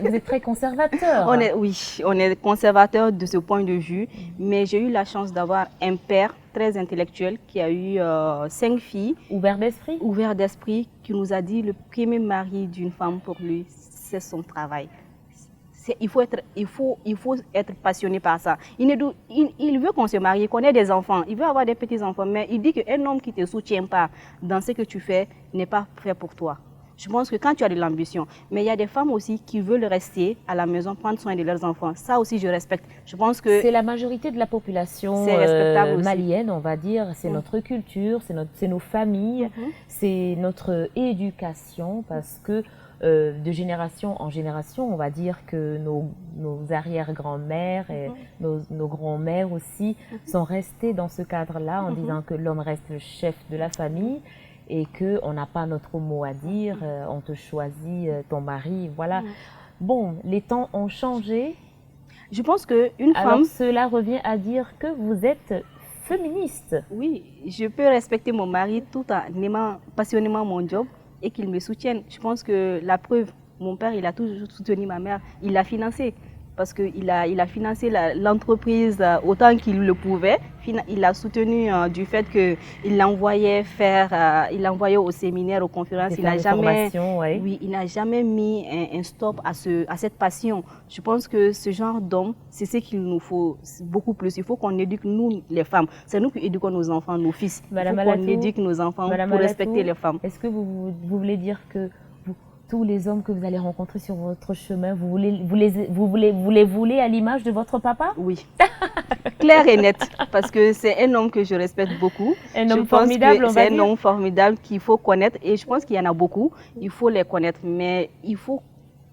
vous êtes très conservateur. Oui, on est conservateur de ce point de vue, mais j'ai eu la chance d'avoir un père très intellectuel qui a eu 5 filles. Ouvert d'esprit? Ouvert d'esprit, qui nous a dit le premier mari d'une femme pour lui, c'est son travail. Il faut être passionné par ça. Il veut qu'on se marie, qu'on ait des enfants, il veut avoir des petits-enfants, mais il dit qu'un homme qui ne te soutient pas dans ce que tu fais n'est pas fait pour toi. Je pense que quand tu as de l'ambition, mais il y a des femmes aussi qui veulent rester à la maison, prendre soin de leurs enfants. Ça aussi, je respecte. Je pense que c'est la majorité de la population malienne, on va dire. C'est notre culture, c'est nos familles, c'est notre éducation, parce que de génération en génération, on va dire que nos arrière-grand-mères et nos grands-mères aussi sont restés dans ce cadre-là en disant que l'homme reste le chef de la famille. Et qu'on n'a pas notre mot à dire, on te choisit ton mari, voilà. Bon, les temps ont changé. Je pense qu'une femme... Alors cela revient à dire que vous êtes féministe. Oui, je peux respecter mon mari tout en aimant passionnément mon job et qu'il me soutienne. Je pense que la preuve, mon père, il a toujours soutenu ma mère, il l'a financée. Parce qu'il a financé l'entreprise autant qu'il le pouvait. Il a soutenu du fait qu'il l'envoyait il l'envoyait au séminaire, aux conférences. Il n'a jamais mis un stop à cette passion. Je pense que ce genre d'homme, c'est ce qu'il nous faut beaucoup plus. Il faut qu'on éduque nous, les femmes. C'est nous qui éduquons nos enfants, nos fils. Il faut qu'on éduque nos enfants pour respecter les femmes. Est-ce que vous voulez dire que tous les hommes que vous allez rencontrer sur votre chemin, vous les voulez à l'image de votre papa? Oui, clair et net, parce que c'est un homme que je respecte beaucoup. Un homme formidable, on va dire. C'est un homme formidable qu'il faut connaître, et je pense qu'il y en a beaucoup, il faut les connaître, mais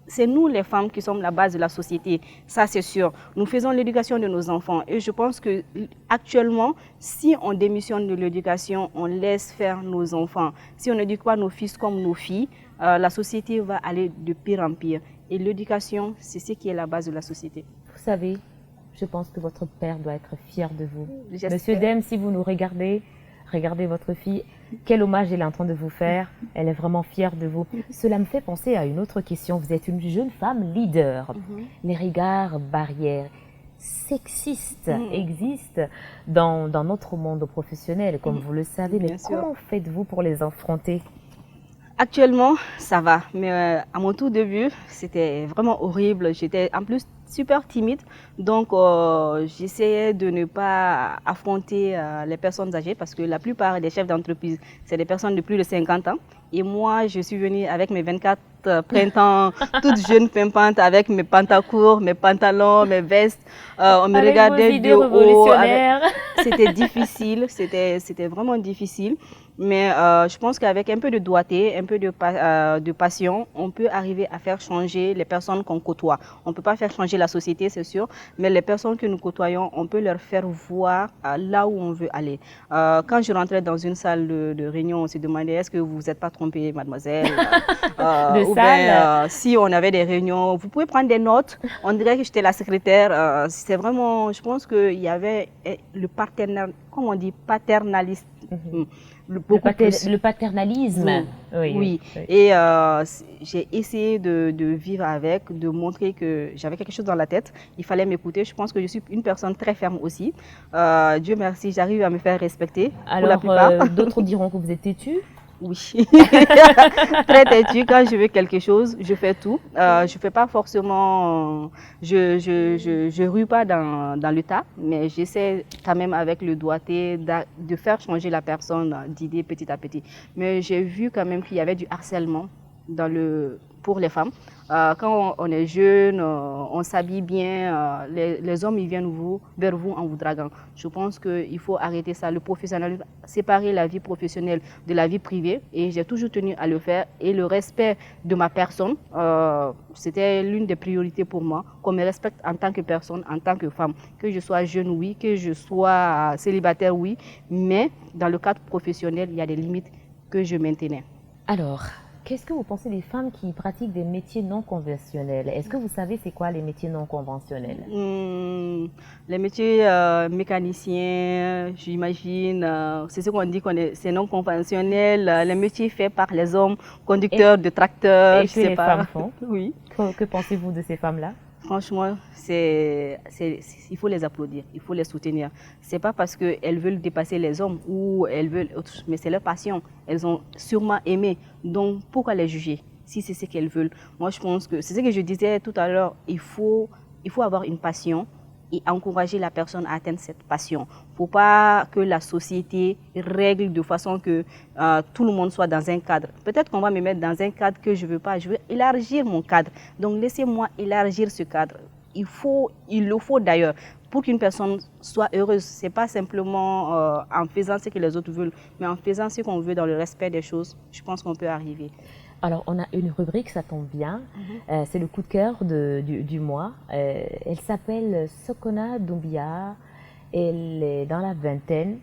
c'est nous les femmes qui sommes la base de la société, ça c'est sûr. Nous faisons l'éducation de nos enfants et je pense que actuellement, si on démissionne de l'éducation, on laisse faire nos enfants. Si on n'éduque pas nos fils comme nos filles, la société va aller de pire en pire. Et l'éducation, c'est ce qui est la base de la société. Vous savez, je pense que votre père doit être fier de vous. Monsieur Dème, si vous nous regardez votre fille, quel hommage elle est en train de vous faire. Elle est vraiment fière de vous. Cela me fait penser à une autre question. Vous êtes une jeune femme leader. Les regards barrières sexistes existent dans notre monde professionnel, comme vous le savez. Mais comment faites-vous pour les affronter? Actuellement, ça va. Mais à mon tout début, c'était vraiment horrible. J'étais en plus super timide. Donc, j'essayais de ne pas affronter les personnes âgées parce que la plupart des chefs d'entreprise, c'est des personnes de plus de 50 ans. Et moi, je suis venue avec mes 24 printemps, toute jeune pimpante, avec mes pantacourts, mes pantalons, mes vestes. On me regardait de haut. C'était difficile, c'était vraiment difficile. Mais je pense qu'avec un peu de doigté, un peu de passion, on peut arriver à faire changer les personnes qu'on côtoie. On ne peut pas faire changer la société, c'est sûr, mais les personnes que nous côtoyons, on peut leur faire voir là où on veut aller. Quand je rentrais dans une salle de réunion, on se demandait est-ce que vous vous êtes pas trompée, mademoiselle ou bien, si on avait des réunions, vous pouvez prendre des notes. On dirait que j'étais la secrétaire. C'est vraiment, je pense qu'il y avait le partenaire, comment on dit, paternaliste. Le paternalisme. Oui. Et j'ai essayé de vivre avec, de montrer que j'avais quelque chose dans la tête. Il fallait m'écouter. Je pense que je suis une personne très ferme aussi. Dieu merci, j'arrive à me faire respecter. Alors, d'autres diront que vous êtes têtue. Oui, très têtue. Quand je veux quelque chose, je fais tout. Je fais pas forcément, je rue pas dans le tas, mais j'essaie quand même avec le doigté de faire changer la personne d'idée petit à petit. Mais j'ai vu quand même qu'il y avait du harcèlement pour les femmes. Quand on est jeune, on s'habille bien, les hommes ils viennent vers vous en vous draguant. Je pense qu'il faut arrêter ça, le professionnel, séparer la vie professionnelle de la vie privée, et j'ai toujours tenu à le faire. Et le respect de ma personne, c'était l'une des priorités pour moi, qu'on me respecte en tant que personne, en tant que femme. Que je sois jeune, oui, que je sois célibataire, oui, mais dans le cadre professionnel, il y a des limites que je maintenais. Alors, qu'est-ce que vous pensez des femmes qui pratiquent des métiers non conventionnels? Est-ce que vous savez c'est quoi les métiers non conventionnels? Les métiers mécaniciens, j'imagine, c'est ce qu'on dit, c'est non conventionnel. Les métiers faits par les hommes, conducteurs de tracteurs, je sais pas. Femmes font. Oui. Que pensez-vous de ces femmes-là? Franchement, il faut les applaudir, il faut les soutenir. C'est pas parce qu'elles veulent dépasser les hommes ou elles veulent, mais c'est leur passion. Elles ont sûrement aimé. Donc, pourquoi les juger si c'est ce qu'elles veulent? Moi, je pense que c'est ce que je disais tout à l'heure. Il faut avoir une passion et encourager la personne à atteindre cette passion. Il ne faut pas que la société règle de façon que tout le monde soit dans un cadre. Peut-être qu'on va me mettre dans un cadre que je ne veux pas. Je veux élargir mon cadre. Donc, laissez-moi élargir ce cadre. Il le faut d'ailleurs. Pour qu'une personne soit heureuse, ce n'est pas simplement en faisant ce que les autres veulent, mais en faisant ce qu'on veut dans le respect des choses. Je pense qu'on peut arriver. Alors, on a une rubrique, ça tombe bien. C'est le coup de cœur du mois. Elle s'appelle Sokona Doumbia. Elle est dans la vingtaine.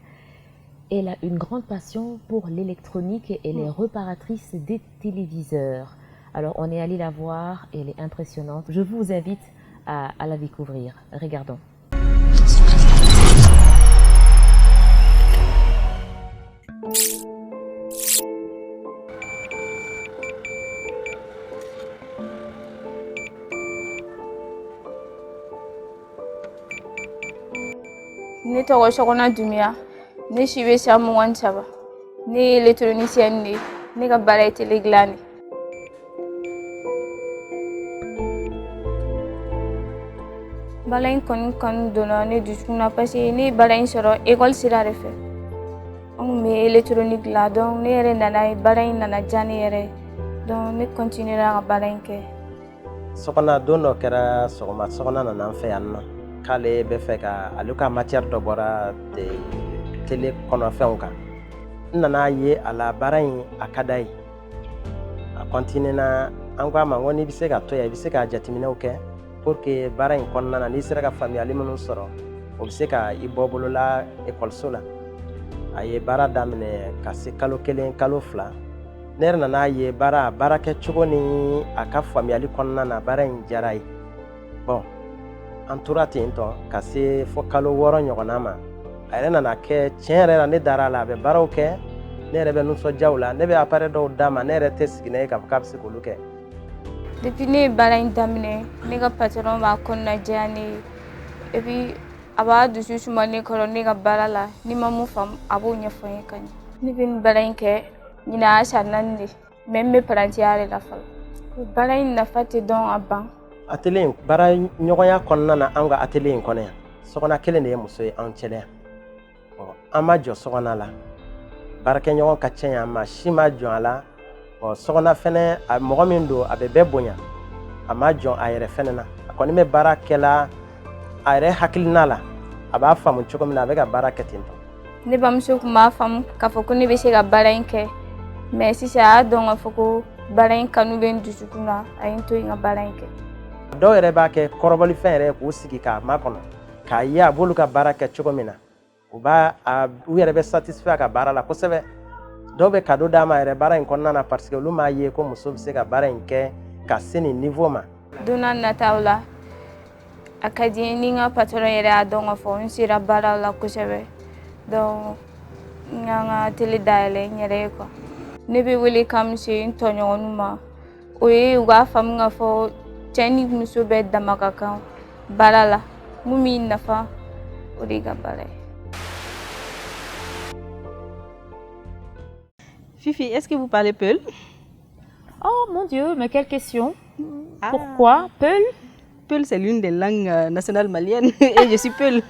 Elle a une grande passion pour l'électronique et elle est réparatrice des téléviseurs. Alors, on est allé la voir. Elle est impressionnante. Je vous invite à la découvrir. Regardons. Ne tɔgɔ Sokona Dumbuya, ne si bɛ san 23, ne ye électronicienne de ye, ne ka baara ye télé dilan de. Baara in kanu donna ne dusukun na parce que ne ye baara in sɔrɔ école sira de fɛ. An kun bɛ électronique dilan, donc ne yɛrɛ nana ye baara in nana diya ne yɛrɛ, donc ne continuera ka baara in kɛ. Sokona don dɔ kɛra sɔgɔma, Sokona nana an fɛ yan nɔ. K'ale bɛ fɛ ka ale ka matière dɔ bɔra télé kɔnɔfɛnw kan. N nana ye a la baara in a ka d'a ye. A continuera an ko a ma n ko n'i bɛ se ka to yan i bɛ se ka jateminɛw kɛ pour que baara in kɔnɔna na n'i sera ka faamuyali minnu sɔrɔ o bɛ se ka i bɔ bolola ekɔliso la. A ye baara daminɛ ka se kalo 1 kalo 2. Ne yɛrɛ nana ye baara kɛcogo ni a ka faamuyali kɔnɔna na baara in diyara ye. Bon. An tora ten tɔ ka se fo kalo 6 ɲɔgɔnna ma a yɛrɛ nana kɛ tiɲɛ yɛrɛ la ne dara la a bɛ baaraw kɛ ne yɛrɛ bɛ nisɔndiya o la ne bɛ appareil dɔw d'a ma ne yɛrɛ tɛ sigi n'a ye k'a fɔ k'a bɛ se k'olu kɛ. Depuis ne ye baara in daminɛ ne ka patron b'a kɔnɔna diya ne ye et puis a b'a dusu suma ne kɔrɔ ne ka baara la ni ma mun faamu a b'o ɲɛfɔ n ye ka ɲɛ. Ne bɛ nin baara in kɛ ɲina a san 4 de mais n bɛ parantiya de la fɔlɔ. Baara in nafa tɛ dɔn a ban. Atelier in baara ɲɔgɔnya kɔnɔna na an ka atelier in kɔnɔ yan Sokona kelen de ye muso ye anw cɛla yan. An ma jɔ Sokona la baarakɛɲɔgɔn ka ca yan maa si ma jɔn a la. Sokona fɛnɛ mɔgɔ min don a bɛ bɛɛ bonya a ma jɔn a yɛrɛ fɛnɛ na a kɔni bɛ baara kɛla a yɛrɛ hakilina la a b'a faamu cogo min na a bɛ ka baara kɛ ten tɔ. Ne bamuso tun b'a faamu k'a fɔ ko ne bɛ se ka baara in kɛ mais sisan a y'a dɔn k'a fɔ ko baara in kanu bɛ n dusukun na a ye n to yen ka baara in kɛ. Dɔw yɛrɛ b'a kɛ kɔrɔbɔlifɛn yɛrɛ k'u sigi k'a makɔnɔ k'a ye a b'olu ka baara kɛ cogo min na u yɛrɛ bɛ satisfait a ka baara la kosɛbɛ. Dɔw bɛ cadeau d'a ma yɛrɛ baara in kɔnɔna na parce que olu m'a ye ko muso bɛ se ka baara in kɛ ka se nin niveau ma. Don n'a nataw la a ka di n ye ni n ka patron yɛrɛ y'a dɔn k'a fɔ n sera baara la kosɛbɛ donc n y'an ka télé dayɛlɛ n yɛrɛ ye quoi. Ne bɛ wele ka min se n tɔɲɔgɔnw ma o ye u k'a faamu k'a fɔ cɛ ni muso bɛɛ dama ka kan baara la mun b'i nafa o de ka baara ye. Fifi, est-ce que vous parlez Peul? Oh mon Dieu, mais quelle question! Ah. Pourquoi Peul? Peul, c'est l'une des langues nationales maliennes et je suis Peul.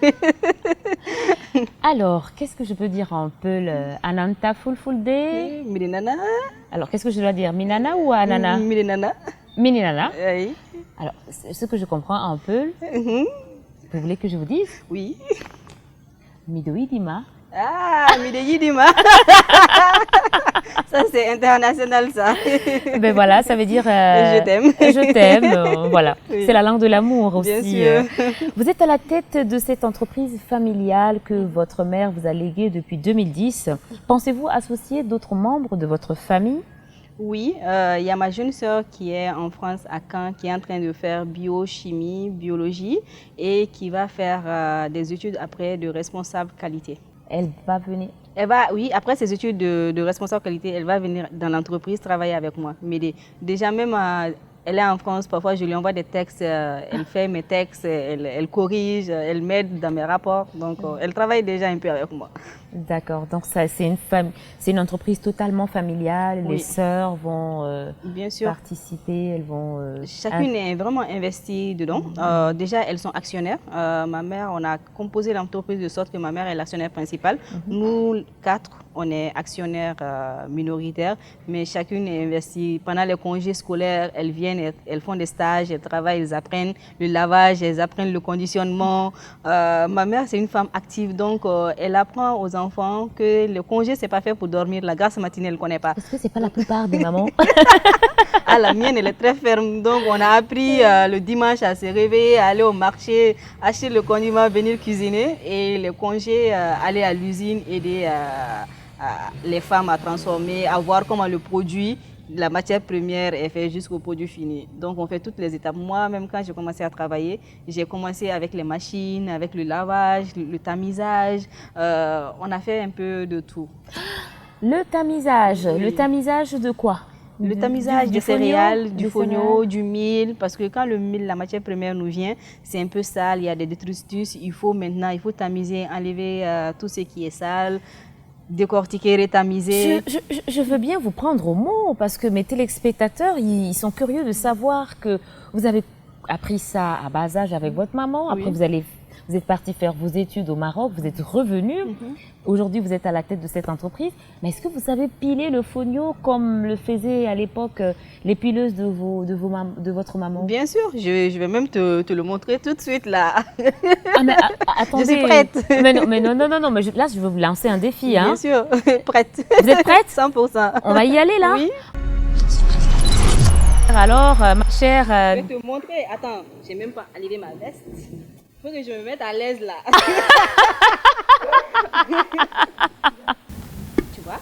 Alors, qu'est-ce que je peux dire en Peul? Ananta Fulfulde? Mirinana. Alors, qu'est-ce que je dois dire? Minana ou Anana? Mirinana. Mininana. Oui. Alors, ce que je comprends en Peul, vous voulez que je vous dise? Oui. Midoïdima. Ah, Mideyidima. Ça, c'est international, ça. Ben voilà, ça veut dire... je t'aime. Je t'aime, voilà. Oui. C'est la langue de l'amour aussi. Bien sûr. Vous êtes à la tête de cette entreprise familiale que votre mère vous a léguée depuis 2010. Pensez-vous associer d'autres membres de votre famille? Oui, il y a ma jeune sœur qui est en France, à Caen, qui est en train de faire biochimie, biologie et qui va faire des études après de responsable qualité. Elle va venir? Elle va, oui, après ses études de responsable qualité, elle va venir dans l'entreprise travailler avec moi. Mais déjà même, elle est en France, parfois je lui envoie des textes, elle fait mes textes, elle corrige, elle m'aide dans mes rapports. Donc elle travaille déjà un peu avec moi. D'accord, donc c'est une entreprise totalement familiale, Oui. Les sœurs vont Bien sûr. participer, elles vont... Chacune est vraiment investie dedans. Déjà, elles sont actionnaires. Ma mère, on a composé l'entreprise de sorte que ma mère est l'actionnaire principal. Nous, 4, on est actionnaires minoritaires, mais chacune est investie. Pendant les congés scolaires, elles viennent, elles font des stages, elles travaillent, elles apprennent le lavage, elles apprennent le conditionnement. Ma mère, c'est une femme active, donc elle apprend aux enfants que le congé, c'est pas fait pour dormir. La grâce matinée, elle ne connaît pas. Est-ce que c'est pas la plupart des mamans? Ah, la mienne, elle est très ferme. Donc, on a appris le dimanche à se réveiller, à aller au marché, acheter le condiment, venir cuisiner. Et le congé, aller à l'usine, aider les femmes à transformer, à voir comment le produit, la matière première est fait jusqu'au produit fini. Donc, on fait toutes les étapes. Moi, même quand j'ai commencé à travailler, j'ai commencé avec les machines, avec le lavage, le tamisage. On a fait un peu de tout. Le tamisage, Oui. le tamisage de quoi? Le tamisage des céréales, du fonio, fonio, du mil, parce que quand le mil, la matière première nous vient, c'est un peu sale, il y a des détritus. Il faut tamiser, enlever tout ce qui est sale, décortiquer, rétamiser. Je veux bien vous prendre au mot parce que mes téléspectateurs, ils sont curieux de savoir que vous avez appris ça à bas âge avec votre maman. Après, Oui. vous êtes parti faire vos études au Maroc, vous êtes revenu. Aujourd'hui, vous êtes à la tête de cette entreprise. Mais est-ce que vous savez piler le fonio comme le faisaient à l'époque les pileuses de votre maman? Bien sûr, je vais même te le montrer tout de suite là. Ah, mais attendez. Je suis prête. Mais non, là, je vais vous lancer un défi. Hein. Bien sûr, prête. Vous êtes prête? 100%. On va y aller là? Oui. Alors, ma chère... Je vais te montrer. Attends, j'ai même pas enlevé ma veste. Il faut que je me mette à l'aise là. Tu vois?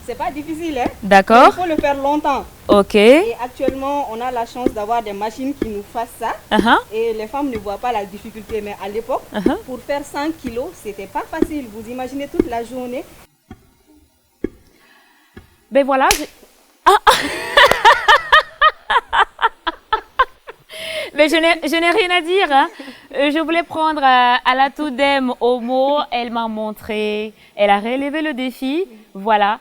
C'est pas difficile, hein? D'accord. Il faut le faire longtemps. Ok. Et actuellement, on a la chance d'avoir des machines qui nous fassent ça. Et les femmes ne voient pas la difficulté. Mais à l'époque, pour faire 100 kilos, c'était pas facile. Vous imaginez toute la journée. Ben voilà. Mais je n'ai rien à dire. Hein. Je voulais prendre Alatoudem au mot. Elle m'a montré. Elle a relevé le défi. Voilà.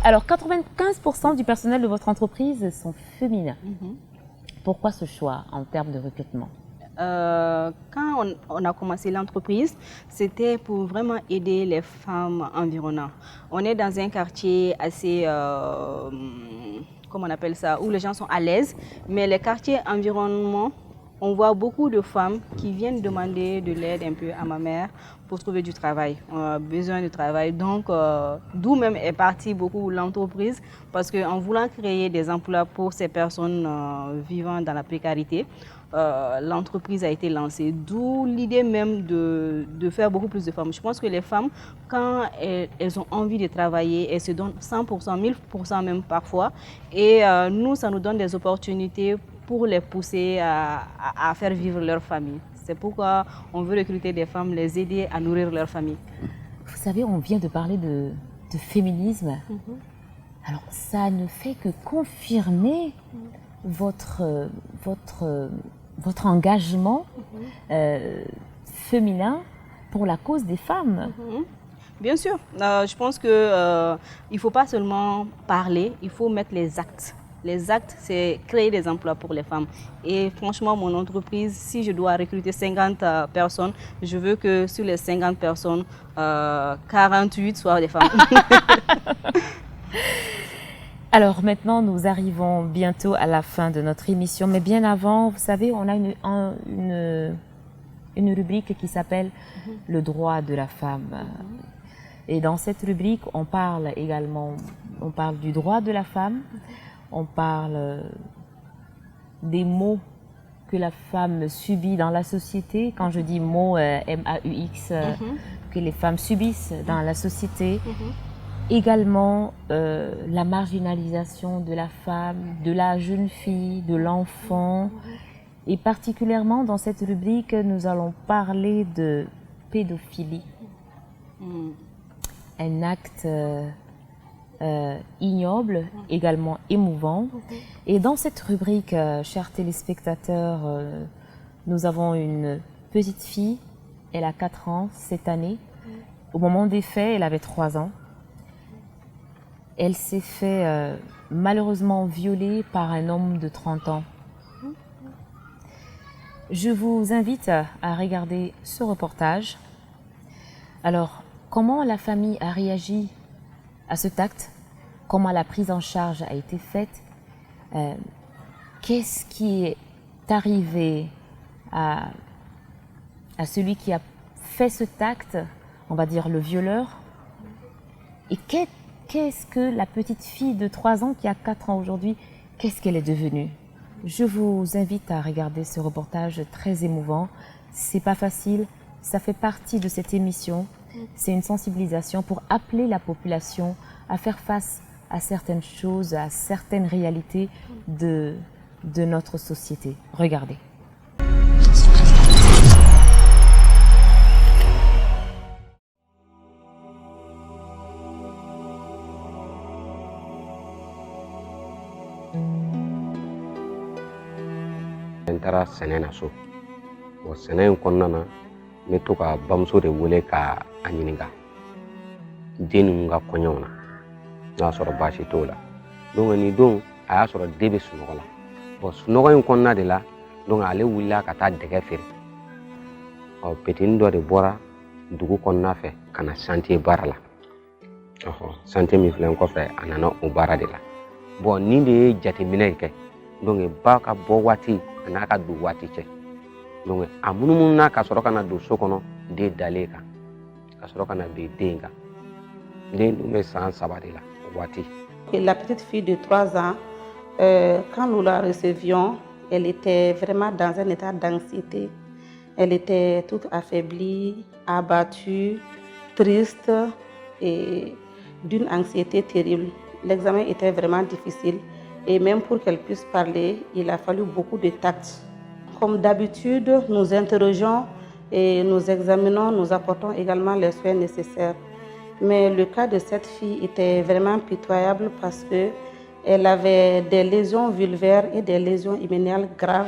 Alors, 95% du personnel de votre entreprise sont féminins. Pourquoi ce choix en termes de recrutement? Quand on a commencé l'entreprise, c'était pour vraiment aider les femmes environnantes. On est dans un quartier assez, comment on appelle ça, où les gens sont à l'aise, mais les quartiers environnement, on voit beaucoup de femmes qui viennent demander de l'aide un peu à ma mère pour trouver du travail. On a besoin de travail. Donc, d'où même est partie beaucoup l'entreprise, parce qu'en voulant créer des emplois pour ces personnes vivant dans la précarité, l'entreprise a été lancée. D'où l'idée même de faire beaucoup plus de femmes. Je pense que les femmes, quand elles ont envie de travailler, elles se donnent 100%, 1000% même parfois. Et nous, ça nous donne des opportunités pour les pousser à faire vivre leur famille. C'est pourquoi on veut recruter des femmes, les aider à nourrir leur famille. Vous savez, on vient de parler de féminisme. Alors, ça ne fait que confirmer votre engagement féminin pour la cause des femmes. Bien sûr, je pense qu'il ne faut pas seulement parler, il faut mettre les actes. Les actes, c'est créer des emplois pour les femmes. Et franchement, mon entreprise, si je dois recruter 50 personnes, je veux que sur les 50 personnes, 48 soient des femmes. Alors maintenant, nous arrivons bientôt à la fin de notre émission. Mais bien avant, vous savez, on a une rubrique qui s'appelle « Le droit de la femme ». Et dans cette rubrique, on parle également, on parle du droit de la femme, on parle des maux que la femme subit dans la société. Quand je dis mots, M-A-U-X, que les femmes subissent dans la société. Également, la marginalisation de la femme, de la jeune fille, de l'enfant. Et particulièrement dans cette rubrique, nous allons parler de pédophilie. Un acte ignoble, également émouvant. Et dans cette rubrique, chers téléspectateurs, nous avons une petite fille, elle a 4 ans cette année. Au moment des faits, elle avait 3 ans. Elle s'est fait malheureusement violer par un homme de 30 ans. Je vous invite à regarder ce reportage. Alors, comment la famille a réagi à cet acte? Comment la prise en charge a été faite? Qu'est-ce qui est arrivé à celui qui a fait cet acte, on va dire le violeur? Et qu'est-ce que la petite fille de 3 ans qui a 4 ans aujourd'hui, qu'est-ce qu'elle est devenue? Je vous invite à regarder ce reportage très émouvant. C'est pas facile, ça fait partie de cette émission. C'est une sensibilisation pour appeler la population à faire face à certaines choses, à certaines réalités de notre société. Regardez. N taara sɛnɛ na so. Bon, sɛnɛ in kɔnɔna na, n bɛ to ka bamuso de wele ka a ɲininka den ninnu ka kɔɲɔw na. N'a y'a sɔrɔ baasi t'o la. Donc nin don a y'a sɔrɔ den bɛ sunɔgɔ la. Bon, sunɔgɔ in kɔnɔna de la, donc ale wulila ka taa dɛgɛ feere. Petini dɔ de bɔra dugu kɔnɔna fɛ ka na chantier baara la. Chantier min filɛ n kɔfɛ a nana o baara de la. Bon, nin de ye jateminɛ kɛ. Donc ba ka bɔ waati a n'a ka don waati cɛ. Donc a munumunu ka sɔrɔ ka na don so kɔnɔ den dalen kan. Ka sɔrɔ ka na bin den kan. Den dun bɛ san 3 de la o waati. La petite fille de 3 ans, quand nous la recevions, elle était vraiment dans un état d'anxiété. Elle était toute affaiblie, abattue, triste et d'une anxiété terrible. L'examen était vraiment difficile et même pour qu'elle puisse parler, il a fallu beaucoup de tact. Comme d'habitude, nous interrogeons et nous examinons, nous apportons également les soins nécessaires. Mais le cas de cette fille était vraiment pitoyable parce qu'elle avait des lésions vulvaires et des lésions hyméniales graves.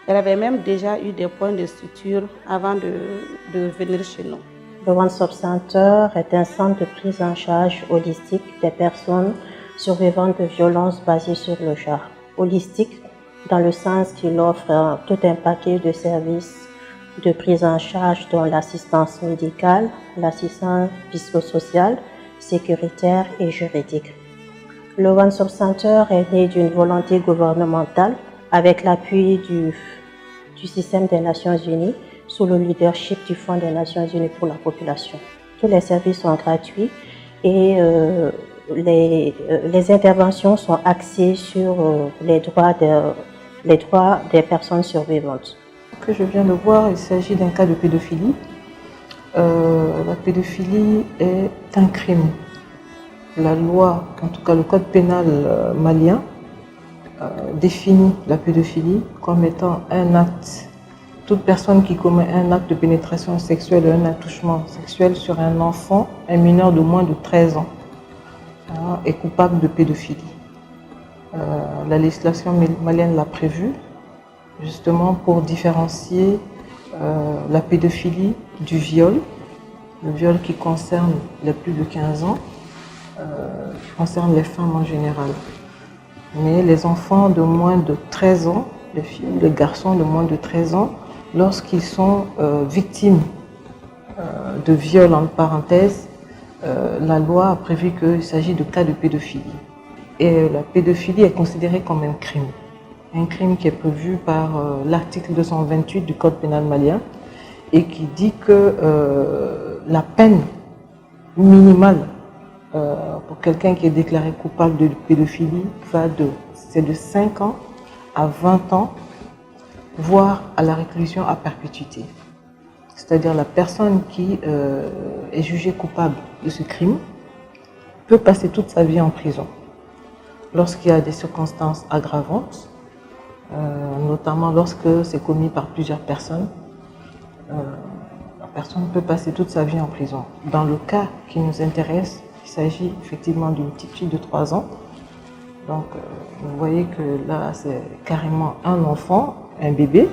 Elle avait même déjà eu des points de suture avant de venir chez nous. Le One Stop Center est un centre de prise en charge holistique des personnes survivantes de violences basées sur le genre. Holistique dans le sens qu'il offre tout un paquet de services de prise en charge dont l'assistance médicale, l'assistance psychosociale, sécuritaire et juridique. Le One Stop Center est né d'une volonté gouvernementale avec l'appui du système des Nations Unies sous le leadership du Fonds des Nations Unies pour la population. Tous les services sont gratuits et les interventions sont axées sur les droits des personnes survivantes. Ce que je viens de voir, il s'agit d'un cas de pédophilie. La pédophilie est un crime. La loi, en tout cas le code pénal malien, définit la pédophilie comme étant un acte. Toute personne qui commet un acte de pénétration sexuelle ou un attouchement sexuel sur un enfant, un mineur de moins de 13 ans, est coupable de pédophilie. La législation malienne l'a prévu, justement pour différencier la pédophilie du viol le viol qui concerne les plus de 15 ans, qui concerne les femmes en général. Mais les enfants de moins de 13 ans, les filles, les garçons de moins de 13 ans, lorsqu'ils sont victimes de viol, en parenthèse, la loi a prévu qu'il s'agit de cas de pédophilie. Et la pédophilie est considérée comme un crime qui est prévu par l'article 228 du Code pénal malien et qui dit que la peine minimale pour quelqu'un qui est déclaré coupable de pédophilie c'est de 5 ans à 20 ans, voire à la réclusion à perpétuité. C'est-à-dire la personne qui est jugée coupable de ce crime peut passer toute sa vie en prison. Lorsqu'il y a des circonstances aggravantes, notamment lorsque c'est commis par plusieurs personnes, la personne peut passer toute sa vie en prison. Dans le cas qui nous intéresse, il s'agit effectivement d'une petite fille de 3 ans. Donc vous voyez que là c'est carrément un enfant, un bébé.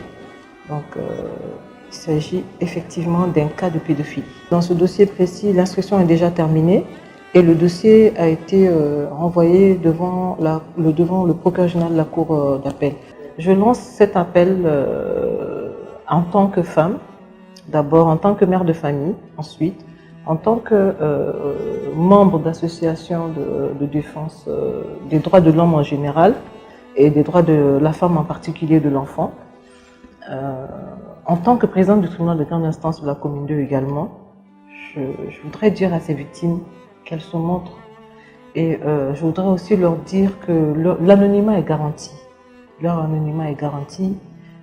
Donc il s'agit effectivement d'un cas de pédophilie. Dans ce dossier précis, l'instruction est déjà terminée et le dossier a été renvoyé devant le procureur général de la Cour d'appel. Je lance cet appel en tant que femme, d'abord en tant que mère de famille, ensuite en tant que membre d'associations de défense des droits de l'homme en général et des droits de la femme en particulier, de l'enfant. En tant que présidente du tribunal de grande instance de la commune 2 également, je voudrais dire à ces victimes qu'elles se montrent et je voudrais aussi leur dire que l'anonymat est garanti. Leur anonymat est garanti.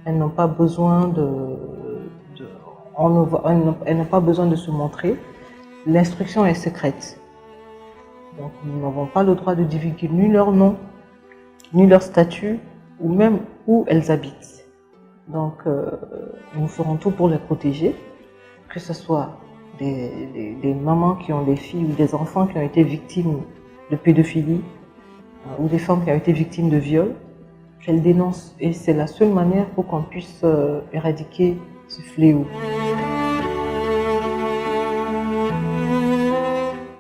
Elles n'ont pas besoin elles n'ont pas besoin de se montrer. L'instruction est secrète. Donc nous n'avons pas le droit de divulguer ni leur nom, ni leur statut, ou même où elles habitent. Donc nous ferons tout pour les protéger, que ce soit des mamans qui ont des filles ou des enfants qui ont été victimes de pédophilie, ou des femmes qui ont été victimes de viol, qu'elles dénoncent. Et c'est la seule manière pour qu'on puisse éradiquer ce fléau.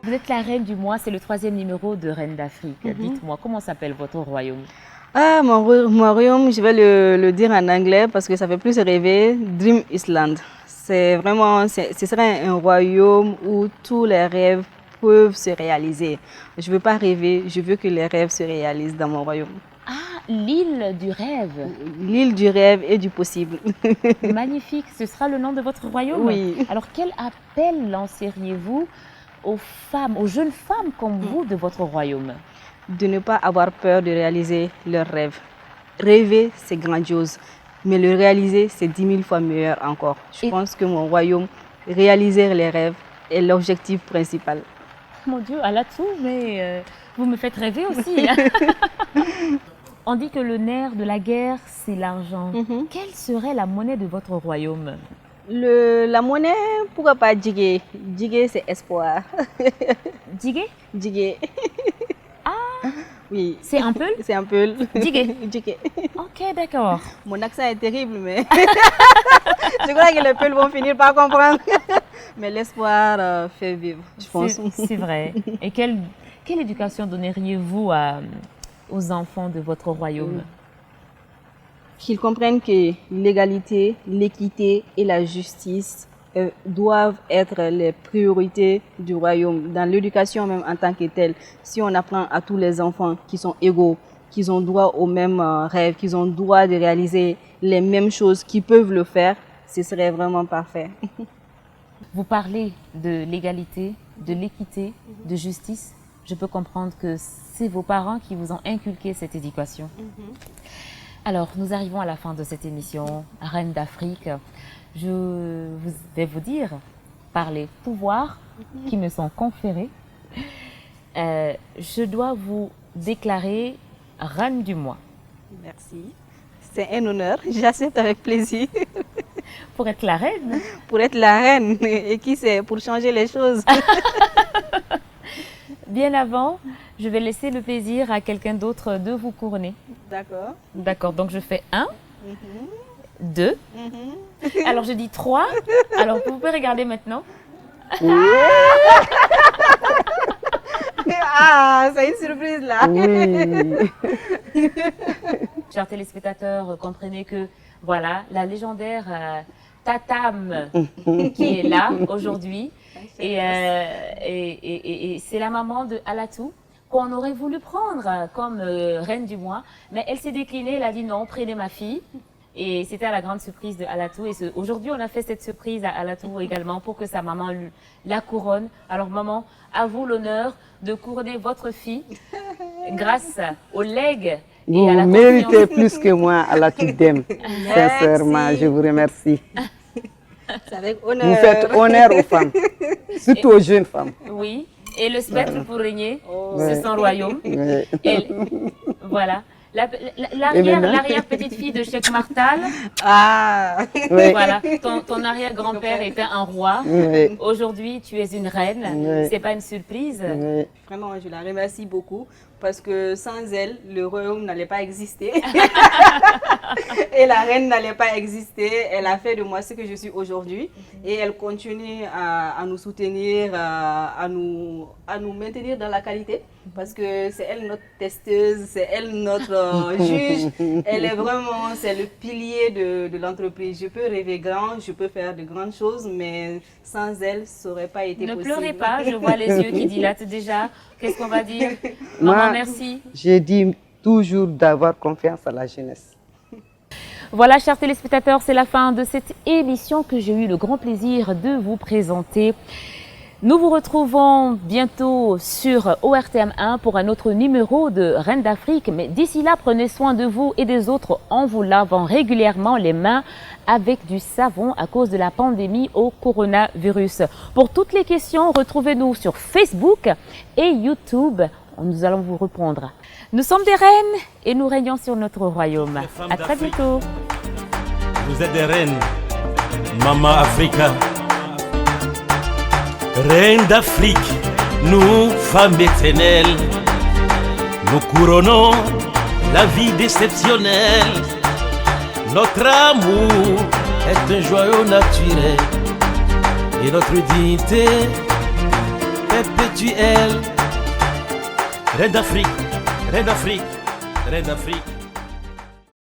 Vous êtes la reine du mois, c'est le 3e numéro de Reine d'Afrique. Dites-moi, comment s'appelle votre royaume? Mon royaume, je vais le dire en anglais parce que ça fait plus rêver, Dream Island. C'est vraiment, ce serait un royaume où tous les rêves peuvent se réaliser. Je ne veux pas rêver, je veux que les rêves se réalisent dans mon royaume. Ah, l'île du rêve. L'île du rêve et du possible. Magnifique, ce sera le nom de votre royaume? Oui. Alors quel appel lanceriez-vous aux femmes, aux jeunes femmes comme vous de votre royaume? De ne pas avoir peur de réaliser leurs rêves. Rêver, c'est grandiose, mais le réaliser, c'est 10 000 fois meilleur encore. Je pense que mon royaume, réaliser les rêves, est l'objectif principal. Mon Dieu, à la tout, mais vous me faites rêver aussi. On dit que le nerf de la guerre, c'est l'argent. Quelle serait la monnaie de votre royaume? La monnaie, pourquoi pas Djigé? Djigé, c'est espoir. Djigé? Djigé. Ah oui. C'est un peul? C'est un peul. Djigé. Djigé. Ok, d'accord. Mon accent est terrible, mais je crois que les peuls vont finir par comprendre. Mais l'espoir fait vivre, je pense. C'est vrai. Et quelle éducation donneriez-vous aux enfants de votre royaume? Qu'ils comprennent que l'égalité, l'équité et la justice doivent être les priorités du royaume, dans l'éducation même en tant que telle. Si on apprend à tous les enfants qu'ils sont égaux, qu'ils ont droit aux mêmes rêves, qu'ils ont droit de réaliser les mêmes choses, qu'ils peuvent le faire, ce serait vraiment parfait. Vous parlez de l'égalité, de l'équité, de justice. Je peux comprendre que c'est vos parents qui vous ont inculqué cette éducation. Alors, nous arrivons à la fin de cette émission, Reine d'Afrique. Je vais vous dire, par les pouvoirs qui me sont conférés, je dois vous déclarer Reine du mois. Merci. C'est un honneur, j'accepte avec plaisir. Pour être la reine? Pour être la reine, et qui sait, pour changer les choses. Bien avant, je vais laisser le plaisir à quelqu'un d'autre de vous couronner. D'accord. D'accord, donc je fais 1, 2, alors je dis 3, alors vous pouvez regarder maintenant. Ah, c'est une surprise là. Oui. Chers téléspectateurs, comprenez que voilà, la légendaire Tatam qui est là aujourd'hui. Et c'est la maman de Alatou qu'on aurait voulu prendre comme reine du mois. Mais elle s'est déclinée, elle a dit non, prenez ma fille. Et c'était à la grande surprise de Alatou. Et aujourd'hui, on a fait cette surprise à Alatou également pour que sa maman la couronne. Alors maman, à vous l'honneur de couronner votre fille grâce au legs. Vous méritez plus que moi, Alatou Deme. Sincèrement, je vous remercie. Avec honneur. Vous faites honneur aux femmes, surtout aux jeunes femmes. Oui, et le spectre pour régner Ouais. sur son royaume. Ouais. Et voilà. L'arrière-petite-fille de Cheikh Martal. Ah, oui. Voilà, ton arrière-grand-père était un roi. Oui. Aujourd'hui, tu es une reine. Oui. C'est pas une surprise. Oui. vraiment, je la remercie beaucoup parce que sans elle, le royaume n'allait pas exister. Et la reine n'allait pas exister. Elle a fait de moi ce que je suis aujourd'hui. Et elle continue à nous soutenir, à nous maintenir dans la qualité. Parce que c'est elle notre testeuse, c'est elle notre juge. Elle est vraiment, c'est le pilier de l'entreprise. Je peux rêver grand, je peux faire de grandes choses, mais sans elle, ça n'aurait pas été possible. Ne pleurez pas, je vois les yeux qui dilatent déjà. Qu'est-ce qu'on va dire? Moi, Maman, merci. J'ai dit toujours d'avoir confiance à la jeunesse. Voilà, chers téléspectateurs, c'est la fin de cette émission que j'ai eu le grand plaisir de vous présenter. Nous vous retrouvons bientôt sur ORTM1 pour un autre numéro de Reine d'Afrique. Mais d'ici là, prenez soin de vous et des autres en vous lavant régulièrement les mains avec du savon à cause de la pandémie au coronavirus. Pour toutes les questions, retrouvez-nous sur Facebook et YouTube. Nous allons vous répondre. Nous sommes des reines et nous régnons sur notre royaume. À très bientôt. Vous êtes des reines, Maman Africa. Reine d'Afrique, nous, femmes éternelles, nous couronnons la vie déceptionnelle. Notre amour est un joyau naturel et notre dignité perpétuelle. Reine d'Afrique, Reine d'Afrique, Reine d'Afrique.